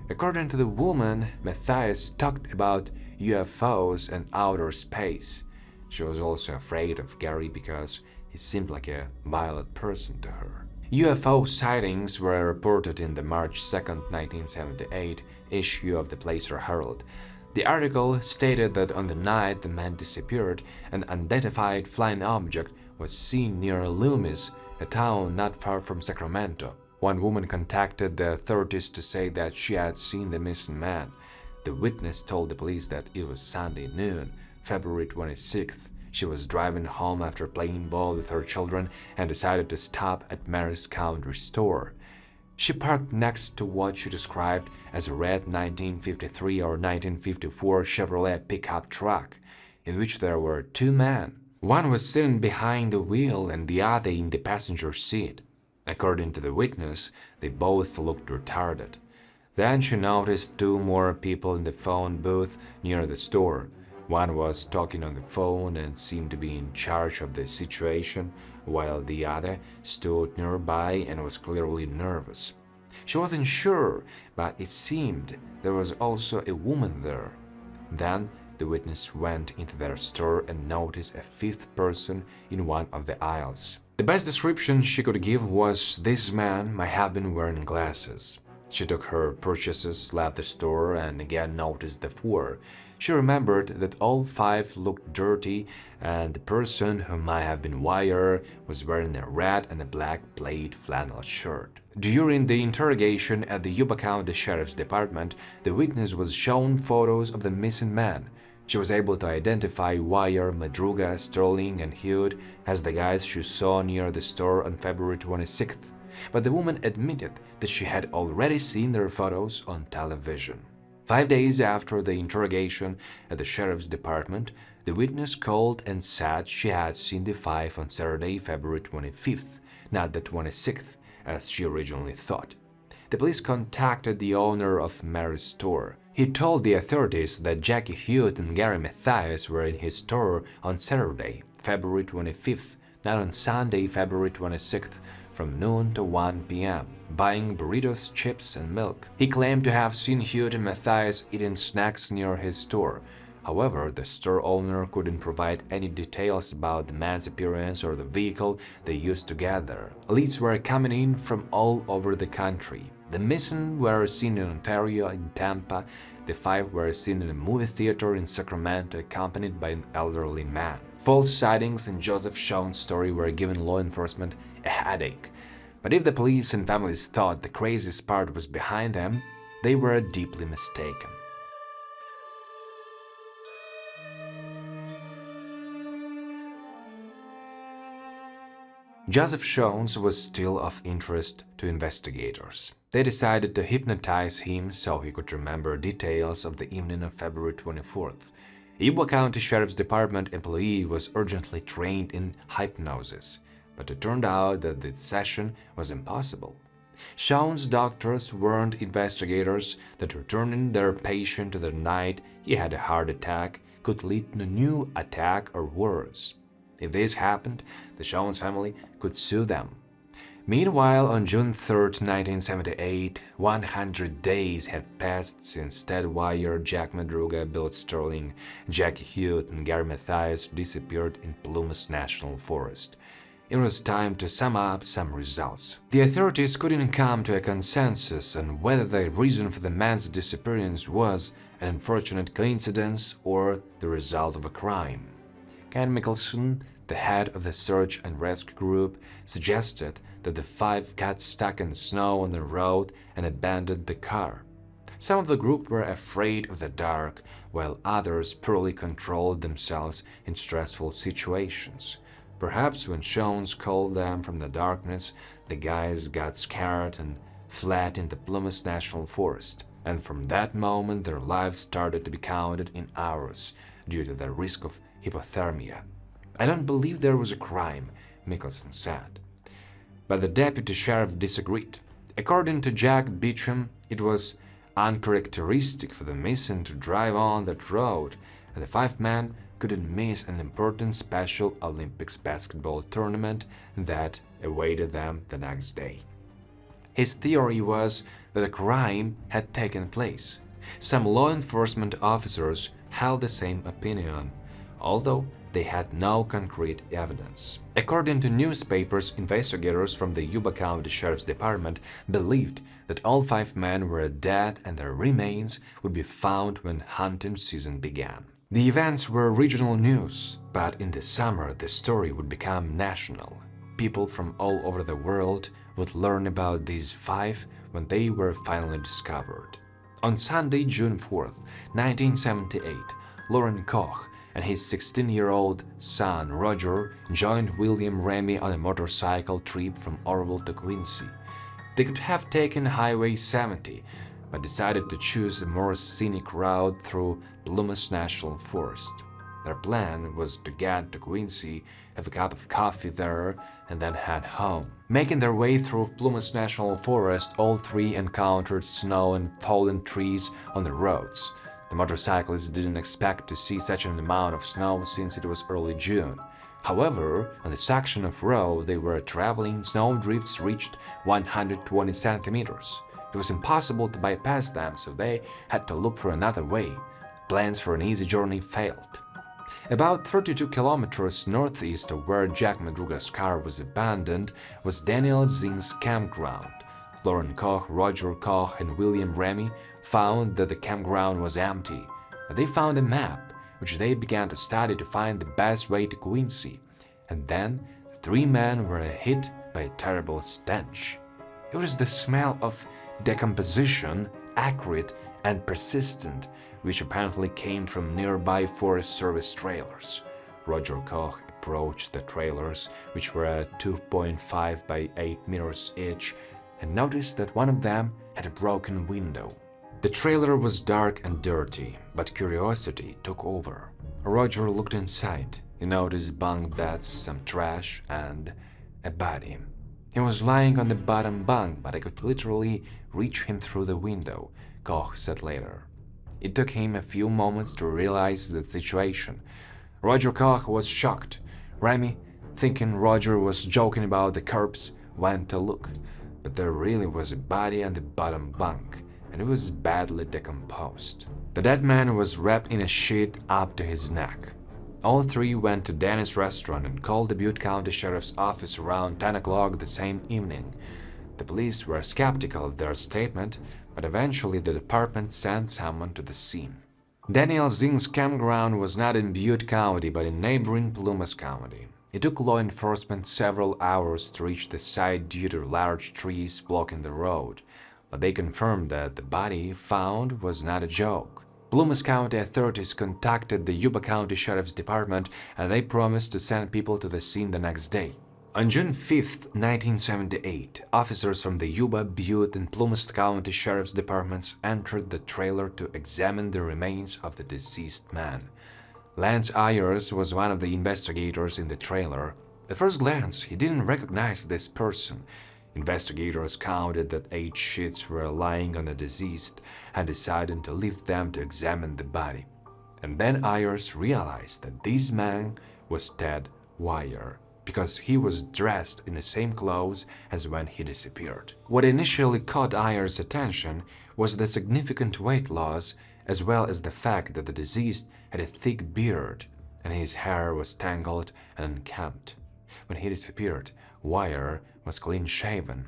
According to the woman, Mathias talked about UFOs and outer space. She was also afraid of Gary because he seemed like a violent person to her. UFO sightings were reported in the March 2, 1978 issue of the Placer Herald. The article stated that on the night the man disappeared, an unidentified flying object was seen near Loomis, a town not far from Sacramento. One woman contacted the authorities to say that she had seen the missing man. The witness told the police that it was Sunday noon, February 26th. She was driving home after playing ball with her children and decided to stop at Maas Country Store. She parked next to what she described as a red 1953 or 1954 Chevrolet pickup truck, in which there were 2 men. One was sitting behind the wheel and the other in the passenger seat. According to the witness, they both looked retarded. Then she noticed 2 more people in the phone booth near the store. One was talking on the phone and seemed to be in charge of the situation, while the other stood nearby and was clearly nervous. She wasn't sure, but it seemed there was also a woman there. Then the witness went into their store and noticed a 5th person in one of the aisles. The best description she could give was, "This man might have been wearing glasses." She took her purchases, left the store, and again noticed the four. She remembered that all five looked dirty, and the person who might have been Wire was wearing a red and a black plaid flannel shirt. During the interrogation at the Yuba County Sheriff's Department, the witness was shown photos of the missing man. She was able to identify Wire, Madura, Sterling, and Hughes as the guys she saw near the store on February 26th. But the woman admitted that she had already seen their photos on television. 5 days after the interrogation at the sheriff's department, the witness called and said she had seen the five on Saturday, February 25th, not the 26th, as she originally thought. The police contacted the owner of Mary's store. He told the authorities that Jackie Hughes and Gary Mathias were in his store on Saturday, February 25th, not on Sunday, February 26th, from noon to 1 p.m., buying burritos, chips, and milk. He claimed to have seen Hughes and Mathias eating snacks near his store. However, the store owner couldn't provide any details about the man's appearance or the vehicle they used together. Leads were coming in from all over the country. The missing were seen in Ontario and Tampa. The five were seen in a movie theater in Sacramento, accompanied by an elderly man. False sightings in Joseph Shawn's story were giving law enforcement a headache. But if the police and families thought the craziest part was behind them, they were deeply mistaken. Joseph Shawn's was still of interest to investigators. They decided to hypnotize him so he could remember details of the evening of February 24th. A Yuba County Sheriff's Department employee was urgently trained in hypnosis, but it turned out that the session was impossible. Shawn's doctors warned investigators that returning their patient to the night he had a heart attack could lead to a new attack or worse. If this happened, the Shawn's family could sue them. Meanwhile, on June 3, 1978, 100 days had passed since Ted Wire, Jack Madruga, Bill Sterling, Jackie Hughes, and Gary Mathias disappeared in Plumas National Forest. It was time to sum up some results. The authorities couldn't come to a consensus on whether the reason for the man's disappearance was an unfortunate coincidence or the result of a crime. Ken Mickelson, the head of the search and rescue group, suggested that the five got stuck in the snow on the road and abandoned the car. Some of the group were afraid of the dark, while others poorly controlled themselves in stressful situations. Perhaps when Jones called them from the darkness, the guys got scared and fled into Plumas National Forest, and from that moment their lives started to be counted in hours due to the risk of hypothermia. "I don't believe there was a crime," Mickelson said. But the deputy sheriff disagreed. According to Jack Beecham, it was uncharacteristic for the missing to drive on that road, and the five men couldn't miss an important Special Olympics basketball tournament that awaited them the next day. His theory was that a crime had taken place. Some law enforcement officers held the same opinion, although they had no concrete evidence. According to newspapers, investigators from the Yuba County Sheriff's Department believed that all five men were dead and their remains would be found when hunting season began. The events were regional news, but in the summer the story would become national. People from all over the world would learn about these five when they were finally discovered. On Sunday, June 4th, 1978, Lauren Koch and his 16-year-old son Roger joined William Remy on a motorcycle trip from Orville to Quincy. They could have taken Highway 70, but decided to choose a more scenic route through Plumas National Forest. Their plan was to get to Quincy, have a cup of coffee there, and then head home. Making their way through Plumas National Forest, all three encountered snow and fallen trees on the roads. The motorcyclists didn't expect to see such an amount of snow since it was early June. However, on the section of road they were traveling, snow drifts reached 120 centimeters. It was impossible to bypass them, so they had to look for another way. Plans for an easy journey failed. About 32 kilometers northeast of where Jack Madruga's car was abandoned was Daniel Zing's campground. Lauren Koch, Roger Koch, and William Remy found that the campground was empty, but they found a map, which they began to study to find the best way to Quincy. And then the three men were hit by a terrible stench. It was the smell of decomposition, acrid and persistent, which apparently came from nearby Forest Service trailers. Roger Koch approached the trailers, which were 2.5 by 8 meters each, and noticed that one of them had a broken window. The trailer was dark and dirty, but curiosity took over. Roger looked inside. He noticed bunk beds, some trash, and a body. He was lying on the bottom bunk, but I could literally reach him through the window, Koch said later. It took him a few moments to realize the situation. Roger Koch was shocked. Remy, thinking Roger was joking about the corpse, went to look, but there really was a body on the bottom bunk, and it was badly decomposed. The dead man was wrapped in a sheet up to his neck. All three went to Danny's restaurant and called the Butte County Sheriff's Office around 10 o'clock the same evening. The police were skeptical of their statement, but eventually the department sent someone to the scene. Daniel Zing's campground was not in Butte County, but in neighboring Plumas County. It took law enforcement several hours to reach the site due to large trees blocking the road, but they confirmed that the body found was not a joke. Plumas County authorities contacted the Yuba County Sheriff's Department, and they promised to send people to the scene the next day. On June 5, 1978, officers from the Yuba, Butte, and Plumas County Sheriff's Departments entered the trailer to examine the remains of the deceased man. Lance Ayers was one of the investigators in the trailer. At first glance, he didn't recognize this person. Investigators counted that 8 sheets were lying on the deceased and decided to leave them to examine the body. And then Ayers realized that this man was Ted Wire, because he was dressed in the same clothes as when he disappeared. What initially caught Ayers' attention was the significant weight loss, as well as the fact that the deceased had a thick beard and his hair was tangled and unkempt. When he disappeared, Wire was clean-shaven.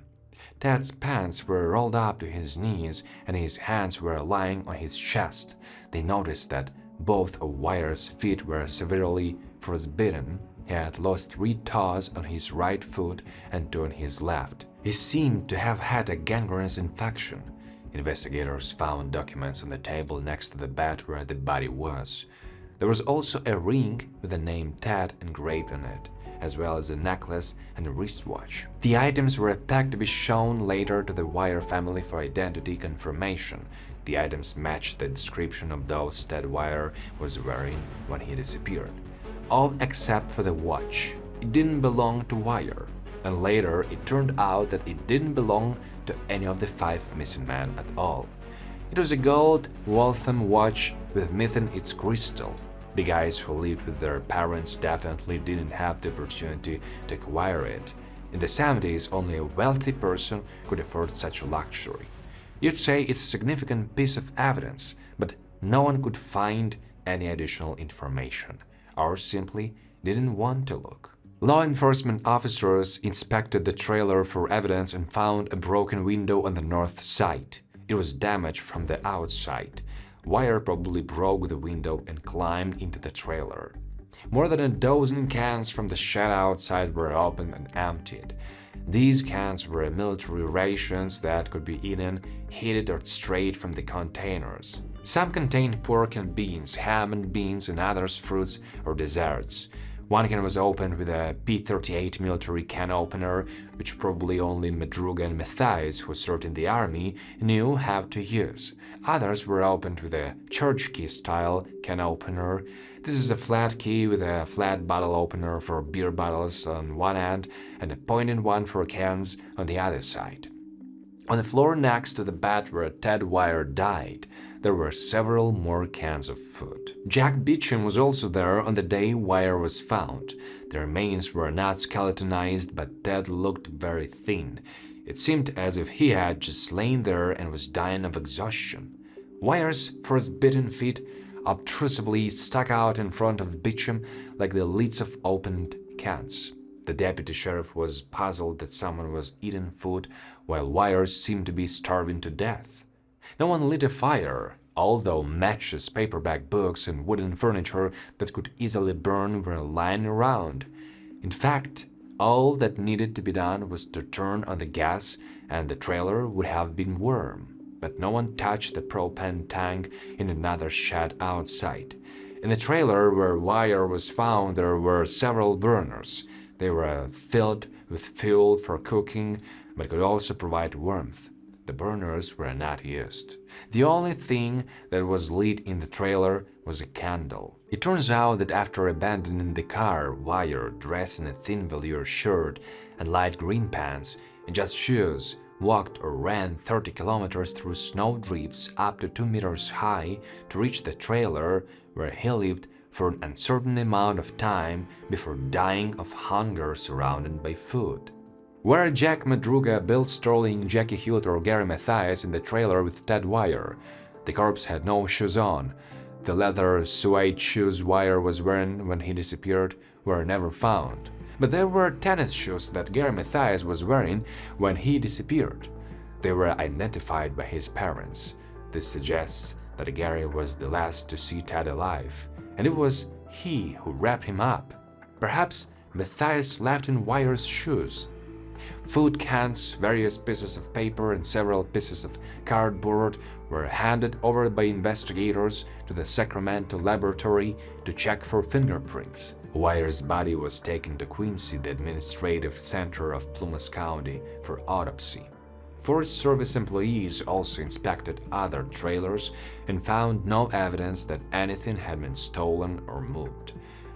Ted's pants were rolled up to his knees and his hands were lying on his chest. They noticed that both of Wire's feet were severely frostbitten. He had lost 3 toes on his right foot and 2 on his left. He seemed to have had a gangrenous infection. Investigators found documents on the table next to the bed where the body was. There was also a ring with the name Ted engraved on it, as well as a necklace and a wristwatch. The items were packed to be shown later to the Wire family for identity confirmation. The items matched the description of those Ted Wire was wearing when he disappeared. All except for the watch. It didn't belong to Wire, and later it turned out that it didn't belong to any of the 5 missing men at all. It was a gold Waltham watch with missing its crystal. The guys who lived with their parents definitely didn't have the opportunity to acquire it. In the 70s, only a wealthy person could afford such a luxury. You'd say it's a significant piece of evidence, but no one could find any additional information, or simply didn't want to look. Law enforcement officers inspected the trailer for evidence and found a broken window on the north side. It was damaged from the outside. Wire probably broke the window and climbed into the trailer. More than a dozen cans from the shed outside were opened and emptied. These cans were military rations that could be eaten, heated, or straight from the containers. Some contained pork and beans, ham and beans, and others fruits or desserts. One can was opened with a P-38 military can opener, which probably only Madura and Maas, who served in the army, knew how to use. Others were opened with a church key-style can opener. This is a flat key with a flat bottle opener for beer bottles on one end and a pointed one for cans on the other side. On the floor next to the bed where Ted Wire died, there were several more cans of food. Jack Beecham was also there on the day Wire was found. The remains were not skeletonized, but Ted looked very thin. It seemed as if he had just lain there and was dying of exhaustion. Wire's frostbitten feet obtrusively stuck out in front of Beecham like the lids of opened cans. The deputy sheriff was puzzled that someone was eating food while Wires seemed to be starving to death. No one lit a fire, although matches, paperback books, and wooden furniture that could easily burn were lying around. In fact, all that needed to be done was to turn on the gas and the trailer would have been warm. But no one touched the propane tank in another shed outside. In the trailer where Wire was found, there were several burners. They were filled with fuel for cooking, but could also provide warmth. The burners were not used. The only thing that was lit in the trailer was a candle. It turns out that after abandoning the car, Wire, dressed in a thin velour shirt and light green pants and just shoes, walked or ran 30 kilometers through snow drifts up to 2 meters high to reach the trailer where he lived for an uncertain amount of time before dying of hunger surrounded by food. Were Jack Madruga, Bill Sterling, Jackie Hewitt, or Gary Mathias in the trailer with Ted Wire? The corpse had no shoes on. The leather suede shoes Wire was wearing when he disappeared were never found. But there were tennis shoes that Gary Mathias was wearing when he disappeared. They were identified by his parents. This suggests that Gary was the last to see Ted alive, and it was he who wrapped him up. Perhaps Mathias left in Wire's shoes. Food cans, various pieces of paper, and several pieces of cardboard were handed over by investigators to the Sacramento laboratory to check for fingerprints. Wire's body was taken to Quincy, the administrative center of Plumas County, for autopsy. Forest Service employees also inspected other trailers and found no evidence that anything had been stolen or moved.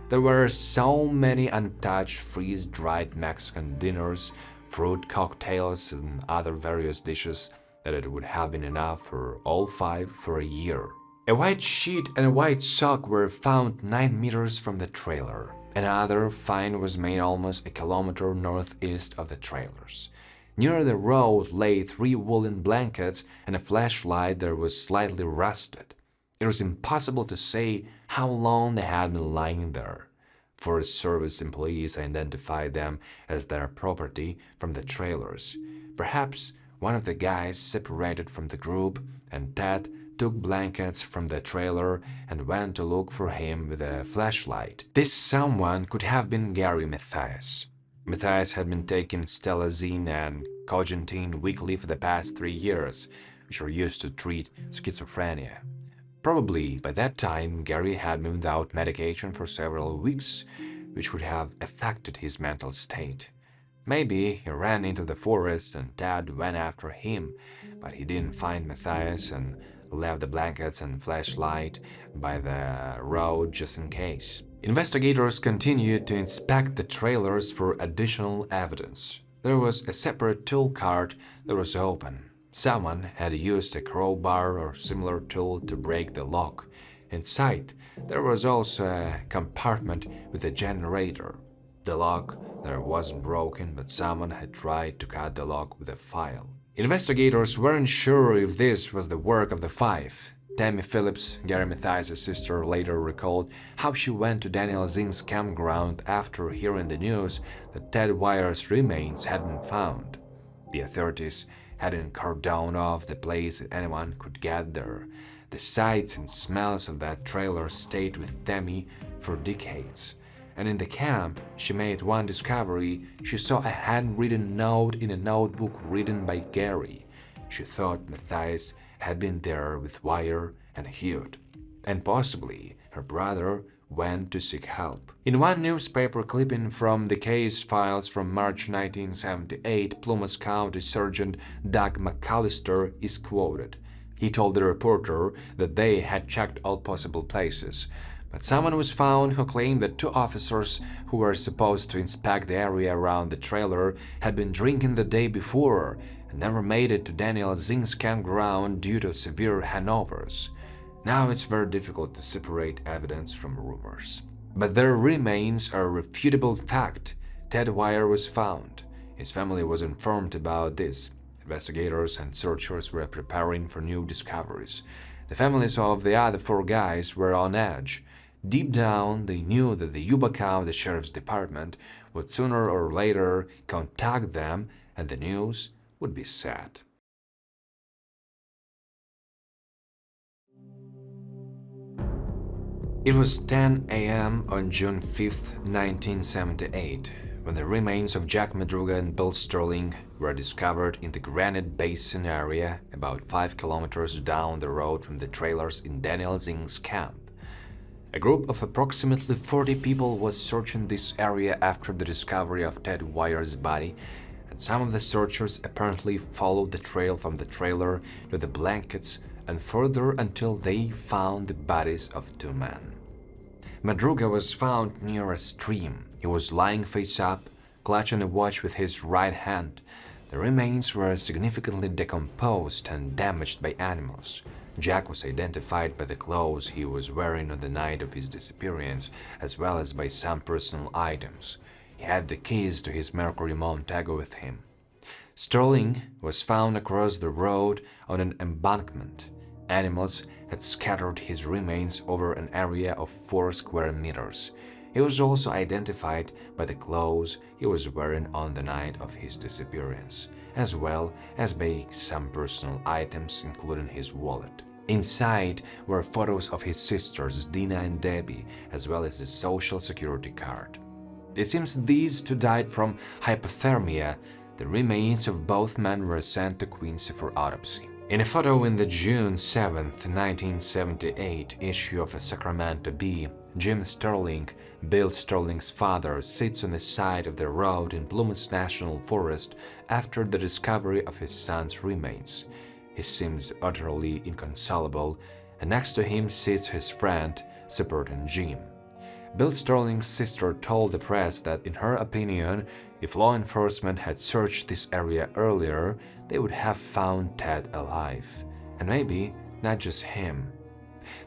There were so many untouched freeze-dried Mexican dinners, fruit cocktails, and other various dishes that it would have been enough for all 5 for a year. A white sheet and a white sock were found 9 meters from the trailer. Another find was made almost a kilometer northeast of the trailers. Near the road lay 3 woolen blankets and a flashlight that was slightly rusted. It was impossible to say how long they had been lying there. Forest Service employees identified them as their property from the trailers. Perhaps one of the guys separated from the group, and Ted took blankets from the trailer and went to look for him with a flashlight. This someone could have been Gary Mathias. Mathias had been taking stelazine and cogentine weekly for the past 3 years, which are used to treat schizophrenia. Probably by that time, Gary had been without medication for several weeks, which would have affected his mental state. Maybe he ran into the forest and Ted went after him, but he didn't find Mathias and left the blankets and flashlight by the road just in case. Investigators continued to inspect the trailers for additional evidence. There was a separate tool cart that was open. Someone had used a crowbar or similar tool to break the lock. Inside, there was also a compartment with a generator. The lock there wasn't broken, but someone had tried to cut the lock with a file. Investigators weren't sure if this was the work of the 5. Tammy Phillips, Gary Mathias' sister, later recalled how she went to Daniel Zinn's campground after hearing the news that Ted Wire's remains had been found. The authorities hadn't cordoned off the place that anyone could get there. The sights and smells of that trailer stayed with Tammy for decades. And in the camp, she made one discovery. She saw a handwritten note in a notebook written by Gary. She thought Mathias had been there with Wire and Hewitt, and possibly her brother went to seek help. In one newspaper clipping from the case files from March 1978, Plumas County Sergeant Doug McAllister is quoted. He told the reporter that they had checked all possible places, but someone was found who claimed that 2 officers who were supposed to inspect the area around the trailer had been drinking the day before and never made it to Daniel Zinn's campground due to severe hangovers. Now it's very difficult to separate evidence from rumors. But there remains a refutable fact. Ted Wire was found. His family was informed about this. Investigators and searchers were preparing for new discoveries. The families of the other 4 guys were on edge. Deep down, they knew that the Yuba County Sheriff's Department would sooner or later contact them and the news would be sad. It was 10 a.m. on June 5, 1978, when the remains of Jack Madruga and Bill Sterling were discovered in the Granite Basin area about 5 kilometers down the road from the trailers in Daniel Zing's camp. A group of approximately 40 people was searching this area after the discovery of Ted Wyer's body, and some of the searchers apparently followed the trail from the trailer to the blankets and further until they found the bodies of 2 men. Madruga was found near a stream. He was lying face up, clutching a watch with his right hand. The remains were significantly decomposed and damaged by animals. Jack was identified by the clothes he was wearing on the night of his disappearance, as well as by some personal items. He had the keys to his Mercury Montego with him. Sterling was found across the road on an embankment. Animals had scattered his remains over an area of 4 square meters. He was also identified by the clothes he was wearing on the night of his disappearance, as well as by some personal items including his wallet. Inside were photos of his sisters Dina and Debbie, as well as his social security card. It seems these 2 died from hypothermia. The remains of both men were sent to Quincy for autopsy. In a photo in the June 7, 1978 issue of a Sacramento Bee, Jim Sterling, Bill Sterling's father, sits on the side of the road in Plumas National Forest after the discovery of his son's remains. He seems utterly inconsolable, and next to him sits his friend, supporting Jim. Bill Sterling's sister told the press that, in her opinion, if law enforcement had searched this area earlier, they would have found Ted alive, and maybe not just him.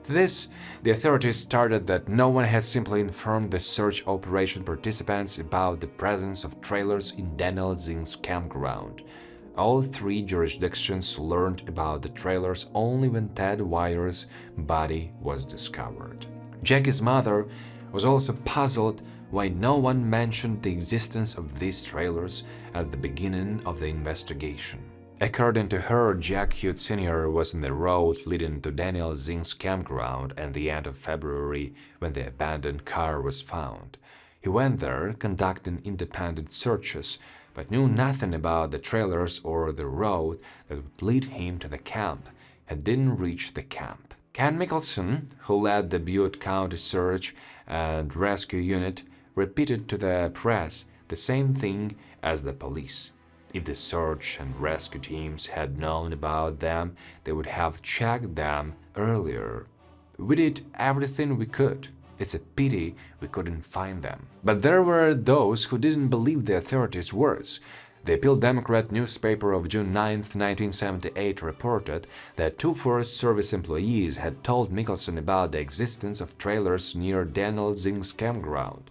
To this, the authorities started that no one had simply informed the search operation participants about the presence of trailers in Daniel Zing's campground. All 3 jurisdictions learned about the trailers only when Ted Wyer's body was discovered. Jackie's mother was also puzzled why no one mentioned the existence of these trailers at the beginning of the investigation. According to her, Jack Hughes Sr. was on the road leading to Daniel Zing's campground at the end of February when the abandoned car was found. He went there conducting independent searches, but knew nothing about the trailers or the road that would lead him to the camp, and didn't reach the camp. Ken Mickelson, who led the Butte County Search and Rescue Unit, repeated to the press the same thing as the police. If the search and rescue teams had known about them, they would have checked them earlier. We did everything we could. It's a pity we couldn't find them. But there were those who didn't believe the authorities' words. The Appeal Democrat newspaper of June 9, 1978 reported that 2 Forest Service employees had told Mickelson about the existence of trailers near Daniel Zing's campground.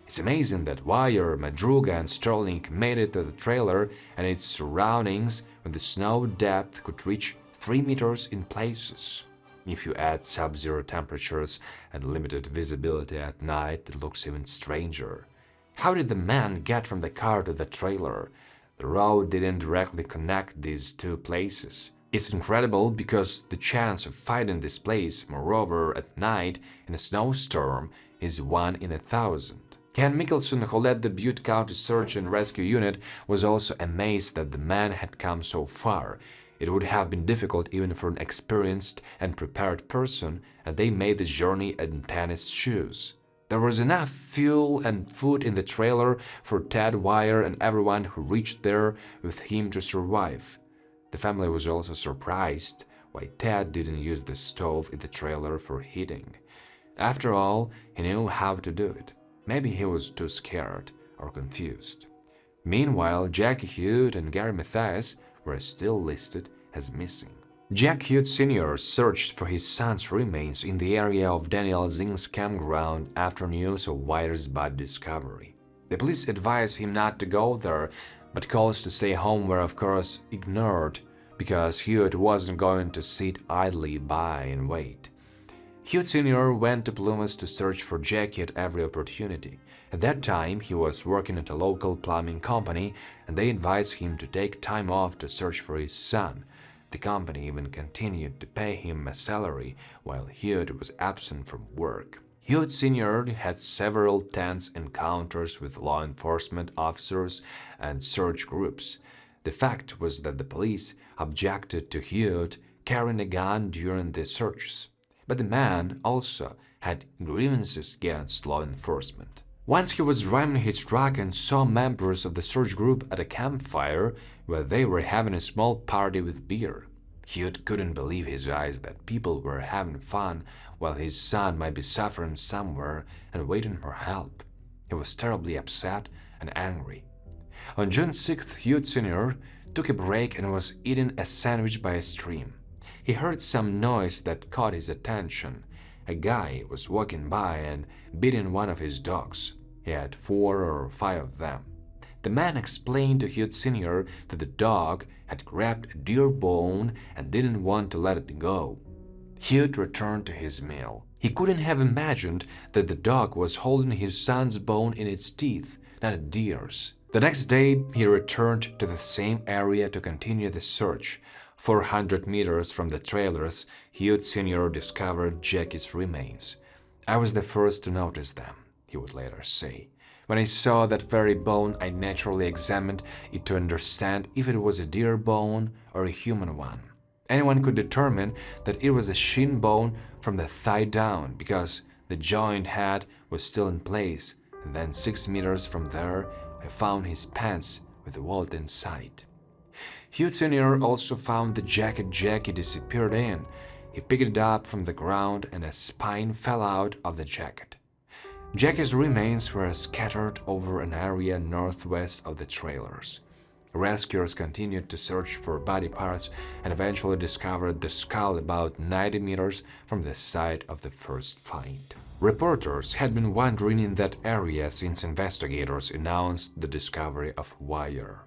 It's amazing that Wyer, Madruga, and Sterling made it to the trailer and its surroundings when the snow depth could reach 3 meters in places. If you add sub-zero temperatures and limited visibility at night, it looks even stranger. How did the men get from the car to the trailer? The road didn't directly connect these 2 places. It's incredible because the chance of finding this place, moreover at night in a snowstorm, is 1 in 1,000. Ken Mickelson, who led the Butte County Search and Rescue Unit, was also amazed that the men had come so far. It would have been difficult even for an experienced and prepared person, and they made the journey in tennis shoes. There was enough fuel and food in the trailer for Ted Wyer and everyone who reached there with him to survive. The family was also surprised why Ted didn't use the stove in the trailer for heating. After all, he knew how to do it. Maybe he was too scared or confused. Meanwhile, Jackie Hughes and Gary Mathias were still listed as missing. Jack Hughes Sr. searched for his son's remains in the area of Daniel Zing's campground after news of Wyer's body discovery. The police advised him not to go there, but calls to stay home were of course ignored because Hughes wasn't going to sit idly by and wait. Hewitt Sr. went to Plumas to search for Jackie at every opportunity. At that time, he was working at a local plumbing company, and they advised him to take time off to search for his son. The company even continued to pay him a salary while Hewitt was absent from work. Hewitt Sr. had several tense encounters with law enforcement officers and search groups. The fact was that the police objected to Hewitt carrying a gun during the searches. But the man also had grievances against law enforcement. Once he was driving his truck and saw members of the search group at a campfire where they were having a small party with beer. Hewitt couldn't believe his eyes that people were having fun while his son might be suffering somewhere and waiting for help. He was terribly upset and angry. On June 6th, Hewitt Sr. took a break and was eating a sandwich by a stream. He heard some noise that caught his attention. A guy was walking by and beating one of his dogs. He had 4 or 5 of them. The man explained to Hewitt Sr. that the dog had grabbed a deer bone and didn't want to let it go. Hewitt returned to his meal. He couldn't have imagined that the dog was holding his son's bone in its teeth, not a deer's. The next day, he returned to the same area to continue the search. 400 meters from the trailers, Hewitt Sr. discovered Jackie's remains. "I was the first to notice them," he would later say. "When I saw that very bone, I naturally examined it to understand if it was a deer bone or a human one. Anyone could determine that it was a shin bone from the thigh down because the joint head was still in place, and then 6 meters from there, I found his pants with the wallet inside." Hewitt Sr. also found the jacket Jackie disappeared in. He picked it up from the ground and a spine fell out of the jacket. Jackie's remains were scattered over an area northwest of the trailers. Rescuers continued to search for body parts and eventually discovered the skull about 90 meters from the site of the first find. Reporters had been wandering in that area since investigators announced the discovery of wire.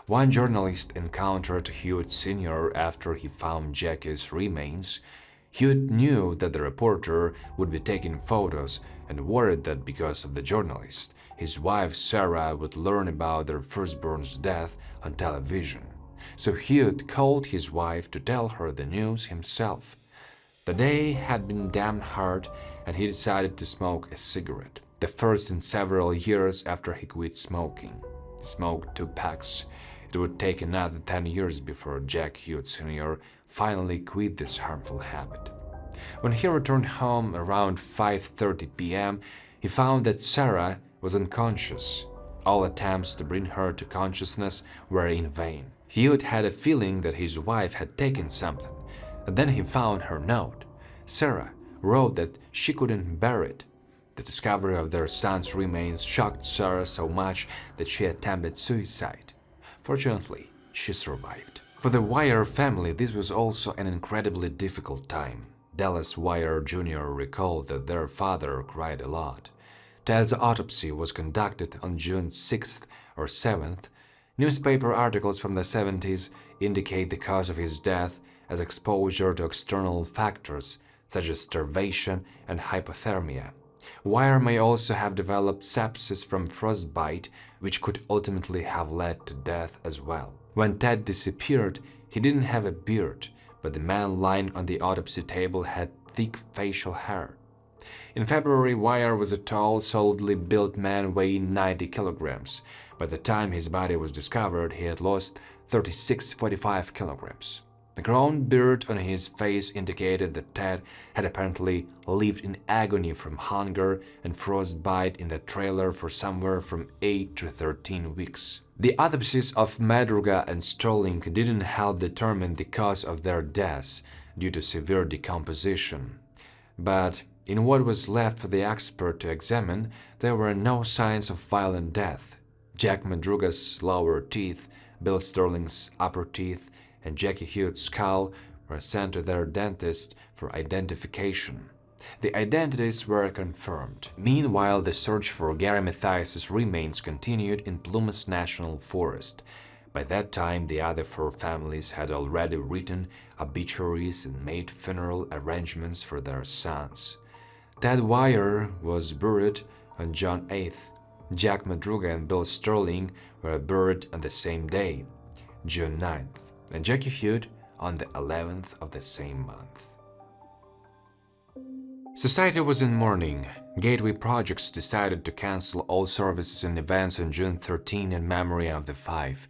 One journalist encountered Hewitt Sr. after he found Jackie's remains. Hewitt knew that the reporter would be taking photos and worried that because of the journalist, his wife Sarah would learn about their firstborn's death on television. So Hewitt called his wife to tell her the news himself. The day had been damn hard and he decided to smoke a cigarette, the first in several years after he quit smoking. He smoked 2 packs. It would take another 10 years before Jack Hewitt Sr. finally quit this harmful habit. When he returned home around 5:30 p.m., he found that Sarah was unconscious. All attempts to bring her to consciousness were in vain. Hewitt had a feeling that his wife had taken something, and then he found her note. Sarah wrote that she couldn't bear it. The discovery of their son's remains shocked Sarah so much that she attempted suicide. Fortunately, she survived. For the Wire family, this was also an incredibly difficult time. Dallas Wire Jr. recalled that their father cried a lot. Ted's autopsy was conducted on June 6th or 7th. Newspaper articles from the 70s indicate the cause of his death as exposure to external factors such as starvation and hypothermia. Wire may also have developed sepsis from frostbite, which could ultimately have led to death as well. When Ted disappeared, he didn't have a beard, but the man lying on the autopsy table had thick facial hair. In February, Wire was a tall, solidly built man weighing 90 kilograms. By the time his body was discovered, he had lost 36.45 kilograms. The grown beard on his face indicated that Ted had apparently lived in agony from hunger and frostbite in the trailer for somewhere from 8 to 13 weeks. The autopsies of Madura and Sterling didn't help determine the cause of their deaths due to severe decomposition. But in what was left for the expert to examine, there were no signs of violent death. Jack Madruga's lower teeth, Bill Sterling's upper teeth, and Jackie Hewitt's skull were sent to their dentist for identification. The identities were confirmed. Meanwhile, the search for Gary Mathias's remains continued in Plumas National Forest. By that time, the other four families had already written obituaries and made funeral arrangements for their sons. Ted Wire was buried on June 8th. Jack Madruga and Bill Sterling were buried on the same day, June 9th, and Jackie Hute on the 11th of the same month. Society was in mourning. Gateway Projects decided to cancel all services and events on June 13 in memory of the five.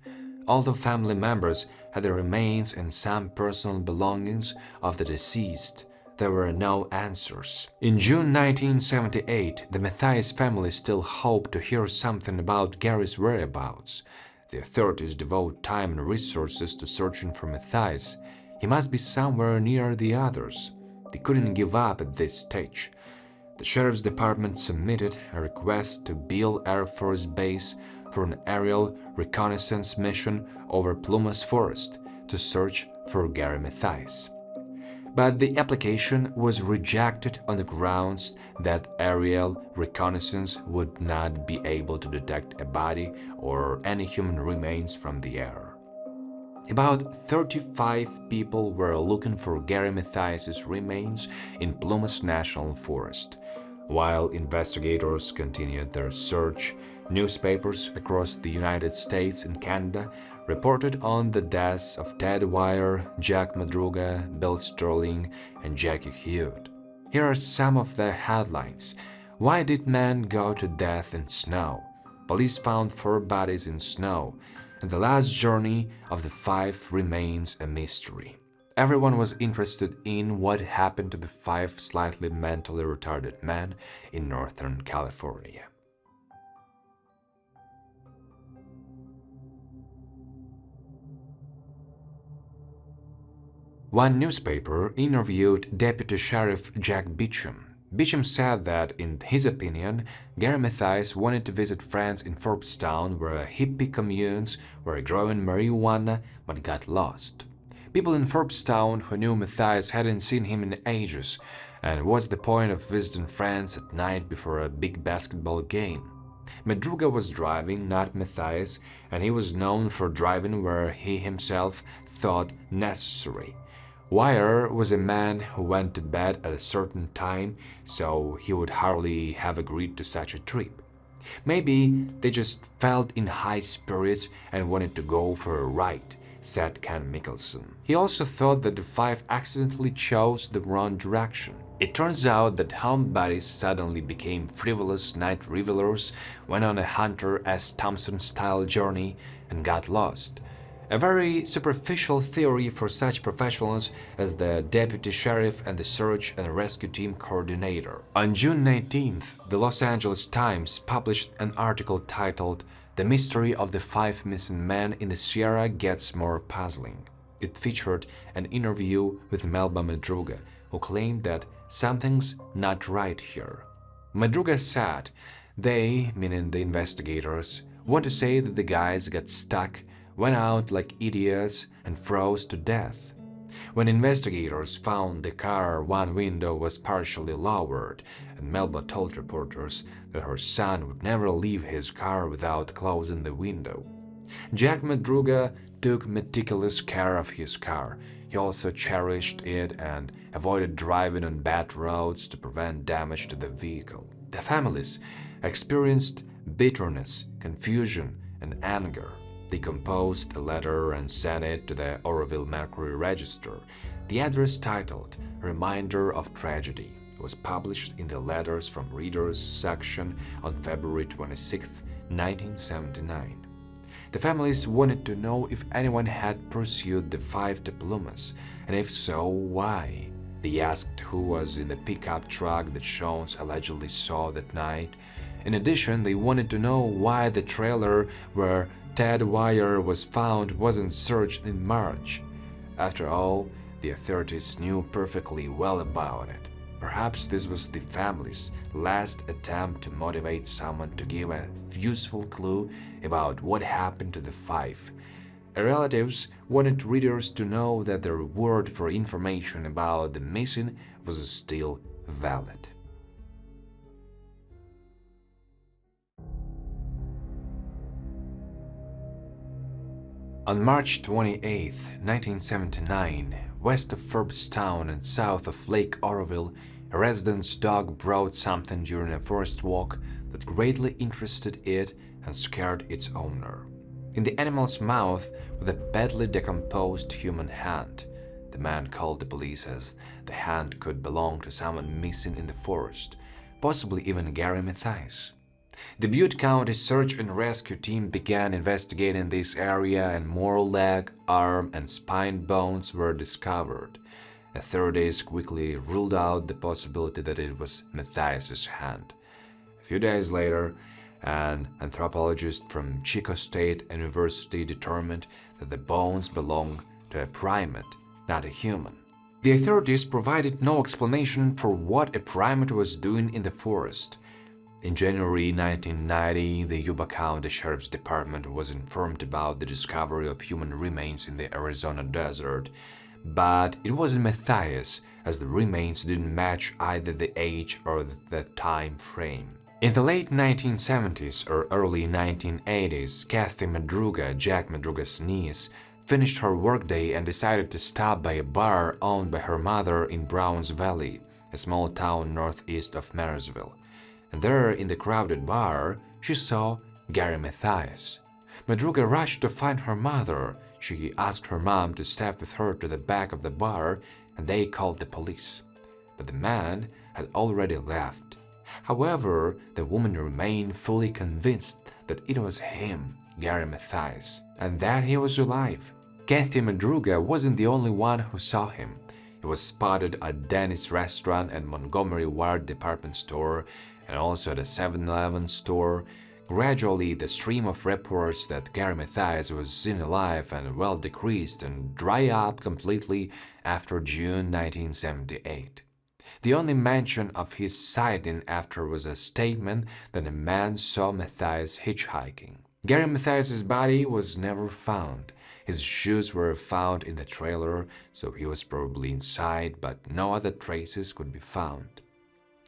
Although family members had the remains and some personal belongings of the deceased, there were no answers. In June 1978, the Mathias family still hoped to hear something about Gary's whereabouts. The authorities devote time and resources to searching for Mathias. He must be somewhere near the others. They couldn't give up at this stage. The Sheriff's Department submitted a request to Beale Air Force Base for an aerial reconnaissance mission over Plumas Forest to search for Gary Mathias. But the application was rejected on the grounds that aerial reconnaissance would not be able to detect a body or any human remains from the air. About 35 people were looking for Gary Mathias's remains in Plumas National Forest. While investigators continued their search, newspapers across the United States and Canada reported on the deaths of Ted Wire, Jack Madruga, Bill Sterling, and Jackie Hute. Here are some of the headlines. Why did man go to death in snow? Police found 4 bodies in snow, and the last journey of the 5 remains a mystery. Everyone was interested in what happened to the 5 slightly mentally retarded men in Northern California. One newspaper interviewed Deputy Sheriff Jack Beecham. Beecham said that, in his opinion, Gary Mathias wanted to visit friends in Forbstown where hippie communes were growing marijuana but got lost. People in Forbstown who knew Mathias hadn't seen him in ages, and what's the point of visiting friends at night before a big basketball game? Madruga was driving, not Mathias, and he was known for driving where he himself thought necessary. Wire was a man who went to bed at a certain time, so he would hardly have agreed to such a trip. Maybe they just felt in high spirits and wanted to go for a ride, said Ken Mickelson. He also thought that the 5 accidentally chose the wrong direction. It turns out that homebodies suddenly became frivolous night revelers, went on a Hunter S. Thompson-style journey, and got lost. A very superficial theory for such professionals as the deputy sheriff and the search and rescue team coordinator. On June 19th, the Los Angeles Times published an article titled "The Mystery of the 5 Missing Men in the Sierra Gets More Puzzling." It featured an interview with Melba Madruga, who claimed that something's not right here. Madruga said they, meaning the investigators, want to say that the guys got stuck, went out like idiots, and froze to death. When investigators found the car, one window was partially lowered, and Melba told reporters that her son would never leave his car without closing the window. Jack Madruga took meticulous care of his car. He also cherished it and avoided driving on bad roads to prevent damage to the vehicle. The families experienced bitterness, confusion, and anger. They composed a letter and sent it to the Oroville Mercury Register. The address, titled "Reminder of Tragedy," was published in the Letters from Readers section on February 26, 1979. The families wanted to know if anyone had pursued the 5 to Plumas, and if so, why. They asked who was in the pickup truck that Jones allegedly saw that night. In addition, they wanted to know why the trailer where Ted Wire was found wasn't searched in March. After all, the authorities knew perfectly well about it. Perhaps this was the family's last attempt to motivate someone to give a useful clue about what happened to the 5. Relatives wanted readers to know that their word for information about the missing was still valid. On March 28, 1979, west of Forbstown and south of Lake Oroville, a resident's dog brought something during a forest walk that greatly interested it and scared its owner. In the animal's mouth was a badly decomposed human hand. The man called the police as the hand could belong to someone missing in the forest, possibly even Gary Mathias. The Butte County Search and Rescue Team began investigating this area, and more leg, arm, and spine bones were discovered. Authorities quickly ruled out the possibility that it was Mathias's hand. A few days later, an anthropologist from Chico State University determined that the bones belonged to a primate, not a human. The authorities provided no explanation for what a primate was doing in the forest. In January 1990, the Yuba County Sheriff's Department was informed about the discovery of human remains in the Arizona desert, but it wasn't Mathias, as the remains didn't match either the age or the time frame. In the late 1970s or early 1980s, Kathy Madruga, Jack Madruga's niece, finished her workday and decided to stop by a bar owned by her mother in Browns Valley, a small town northeast of Marysville. And there, in the crowded bar, she saw Gary Mathias. Madruga rushed to find her mother. She asked her mom to step with her to the back of the bar, and they called the police. But the man had already left. However, the woman remained fully convinced that it was him, Gary Mathias, and that he was alive. Kathy Madruga wasn't the only one who saw him. He was spotted at Denny's restaurant and Montgomery Ward department store, and also at a 7-Eleven store. Gradually, the stream of reports that Gary Mathias was seen alive and well decreased and dry up completely after June 1978. The only mention of his sighting after was a statement that a man saw Mathias hitchhiking. Gary Mathias's body was never found. His shoes were found in the trailer, so he was probably inside, but no other traces could be found.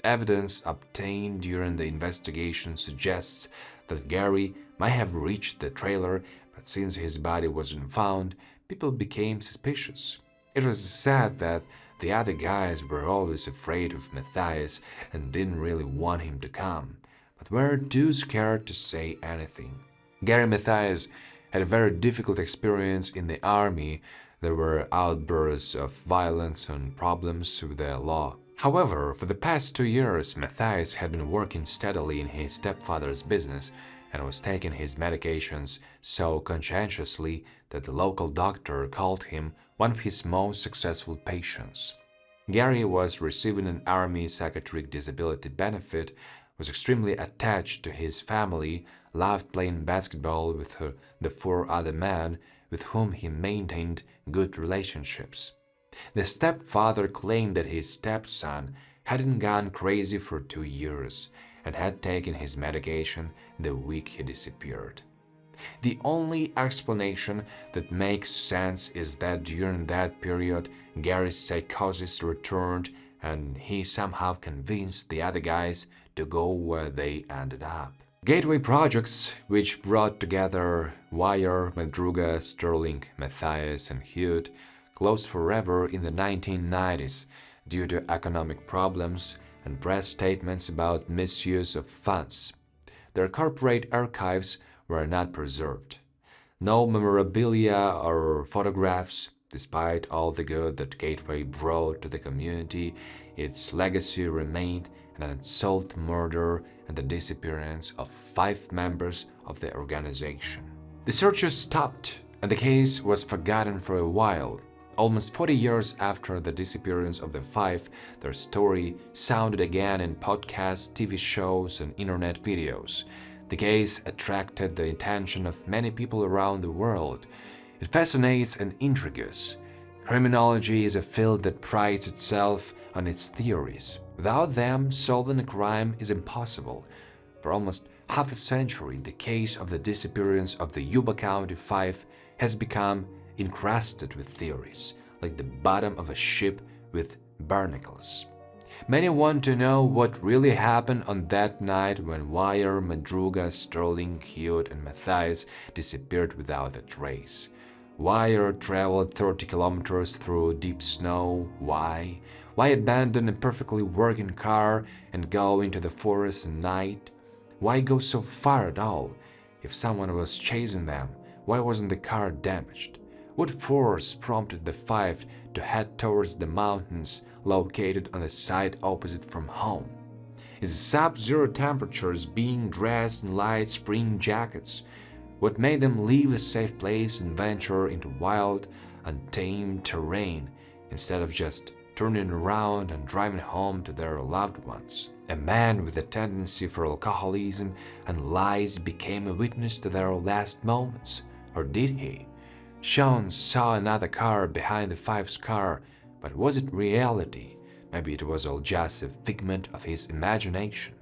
Evidence obtained during the investigation suggests that Gary might have reached the trailer, but since his body wasn't found, people became suspicious. It was said that the other guys were always afraid of Mathias and didn't really want him to come, but were too scared to say anything. Gary Mathias had a very difficult experience in the army. There were outbursts of violence and problems with the law. However, for the past 2 years, Mathias had been working steadily in his stepfather's business and was taking his medications so conscientiously that the local doctor called him one of his most successful patients. Gary was receiving an Army psychiatric disability benefit, was extremely attached to his family, loved playing basketball with the 4 other men with whom he maintained good relationships. The stepfather claimed that his stepson hadn't gone crazy for 2 years and had taken his medication the week he disappeared. The only explanation that makes sense is that during that period, Gary's psychosis returned and he somehow convinced the other guys to go where they ended up. Gateway Projects, which brought together Wire, Madruga, Sterling, Mathias, and Hughes, closed forever in the 1990s due to economic problems and press statements about misuse of funds. Their corporate archives were not preserved. No memorabilia or photographs. Despite all the good that Gateway brought to the community, its legacy remained an unsolved murder and the disappearance of 5 members of the organization. The searches stopped and the case was forgotten for a while. Almost 40 years after the disappearance of the 5, their story sounded again in podcasts, TV shows, and internet videos. The case attracted the attention of many people around the world. It fascinates and intrigues. Criminology is a field that prides itself on its theories. Without them, solving a crime is impossible. For almost half a century, the case of the disappearance of the Yuba County Five has become encrusted with theories, like the bottom of a ship with barnacles. Many want to know what really happened on that night when Wire, Madruga, Sterling, Hughes, and Mathias disappeared without a trace. Wire traveled 30 kilometers through deep snow. Why? Why abandon a perfectly working car and go into the forest at night? Why go so far at all? If someone was chasing them, why wasn't the car damaged? What force prompted the five to head towards the mountains located on the side opposite from home? Is sub-zero temperatures, being dressed in light spring jackets, what made them leave a safe place and venture into wild, untamed terrain instead of just turning around and driving home to their loved ones? A man with a tendency for alcoholism and lies became a witness to their last moments, or did he? Sean saw another car behind the Five's car, but was it reality? Maybe it was all just a figment of his imagination.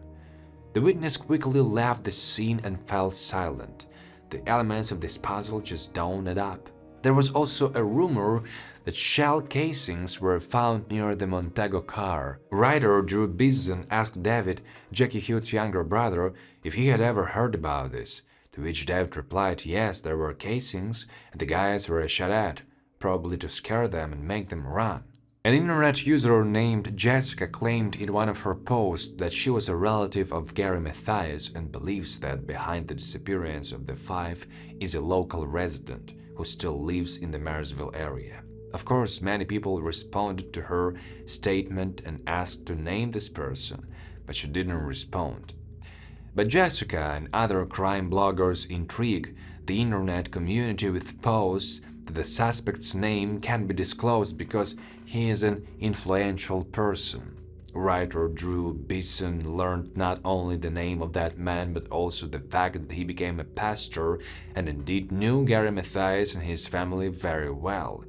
The witness quickly left the scene and fell silent. The elements of this puzzle just don't add up. There was also a rumor that shell casings were found near the Montego car. Writer Drew Bison asked David, Jackie Hugh's younger brother, if he had ever heard about this, to which David replied yes, there were casings, and the guys were shot at, probably to scare them and make them run. An internet user named Jessica claimed in one of her posts that she was a relative of Gary Mathias and believes that behind the disappearance of the Five is a local resident who still lives in the Marysville area. Of course, many people responded to her statement and asked to name this person, but she didn't respond. But Jessica and other crime bloggers intrigue the internet community with posts that the suspect's name can't be disclosed because he is an influential person. Writer Drew Bison learned not only the name of that man but also the fact that he became a pastor and indeed knew Gary Mathias and his family very well.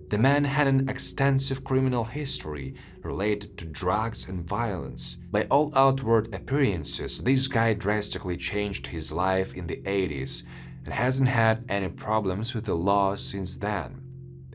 The man had an extensive criminal history related to drugs and violence. By all outward appearances, this guy drastically changed his life in the 80s and hasn't had any problems with the law since then.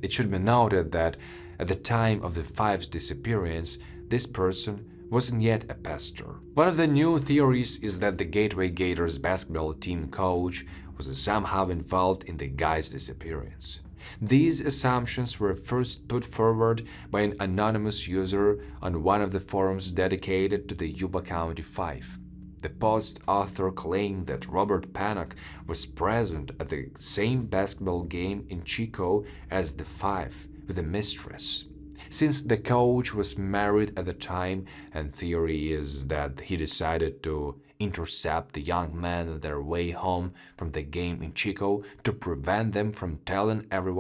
It should be noted that at the time of the Five's disappearance, this person wasn't yet a pastor. One of the new theories is that the Gateway Gators basketball team coach was somehow involved in the guy's disappearance. These assumptions were first put forward by an anonymous user on one of the forums dedicated to the Yuba County Five. The post author claimed that Robert Panak was present at the same basketball game in Chico as the Five, with a mistress. Since the coach was married at the time, and theory is that he decided to intercept the young men on their way home from the game in Chico to prevent them from telling everyone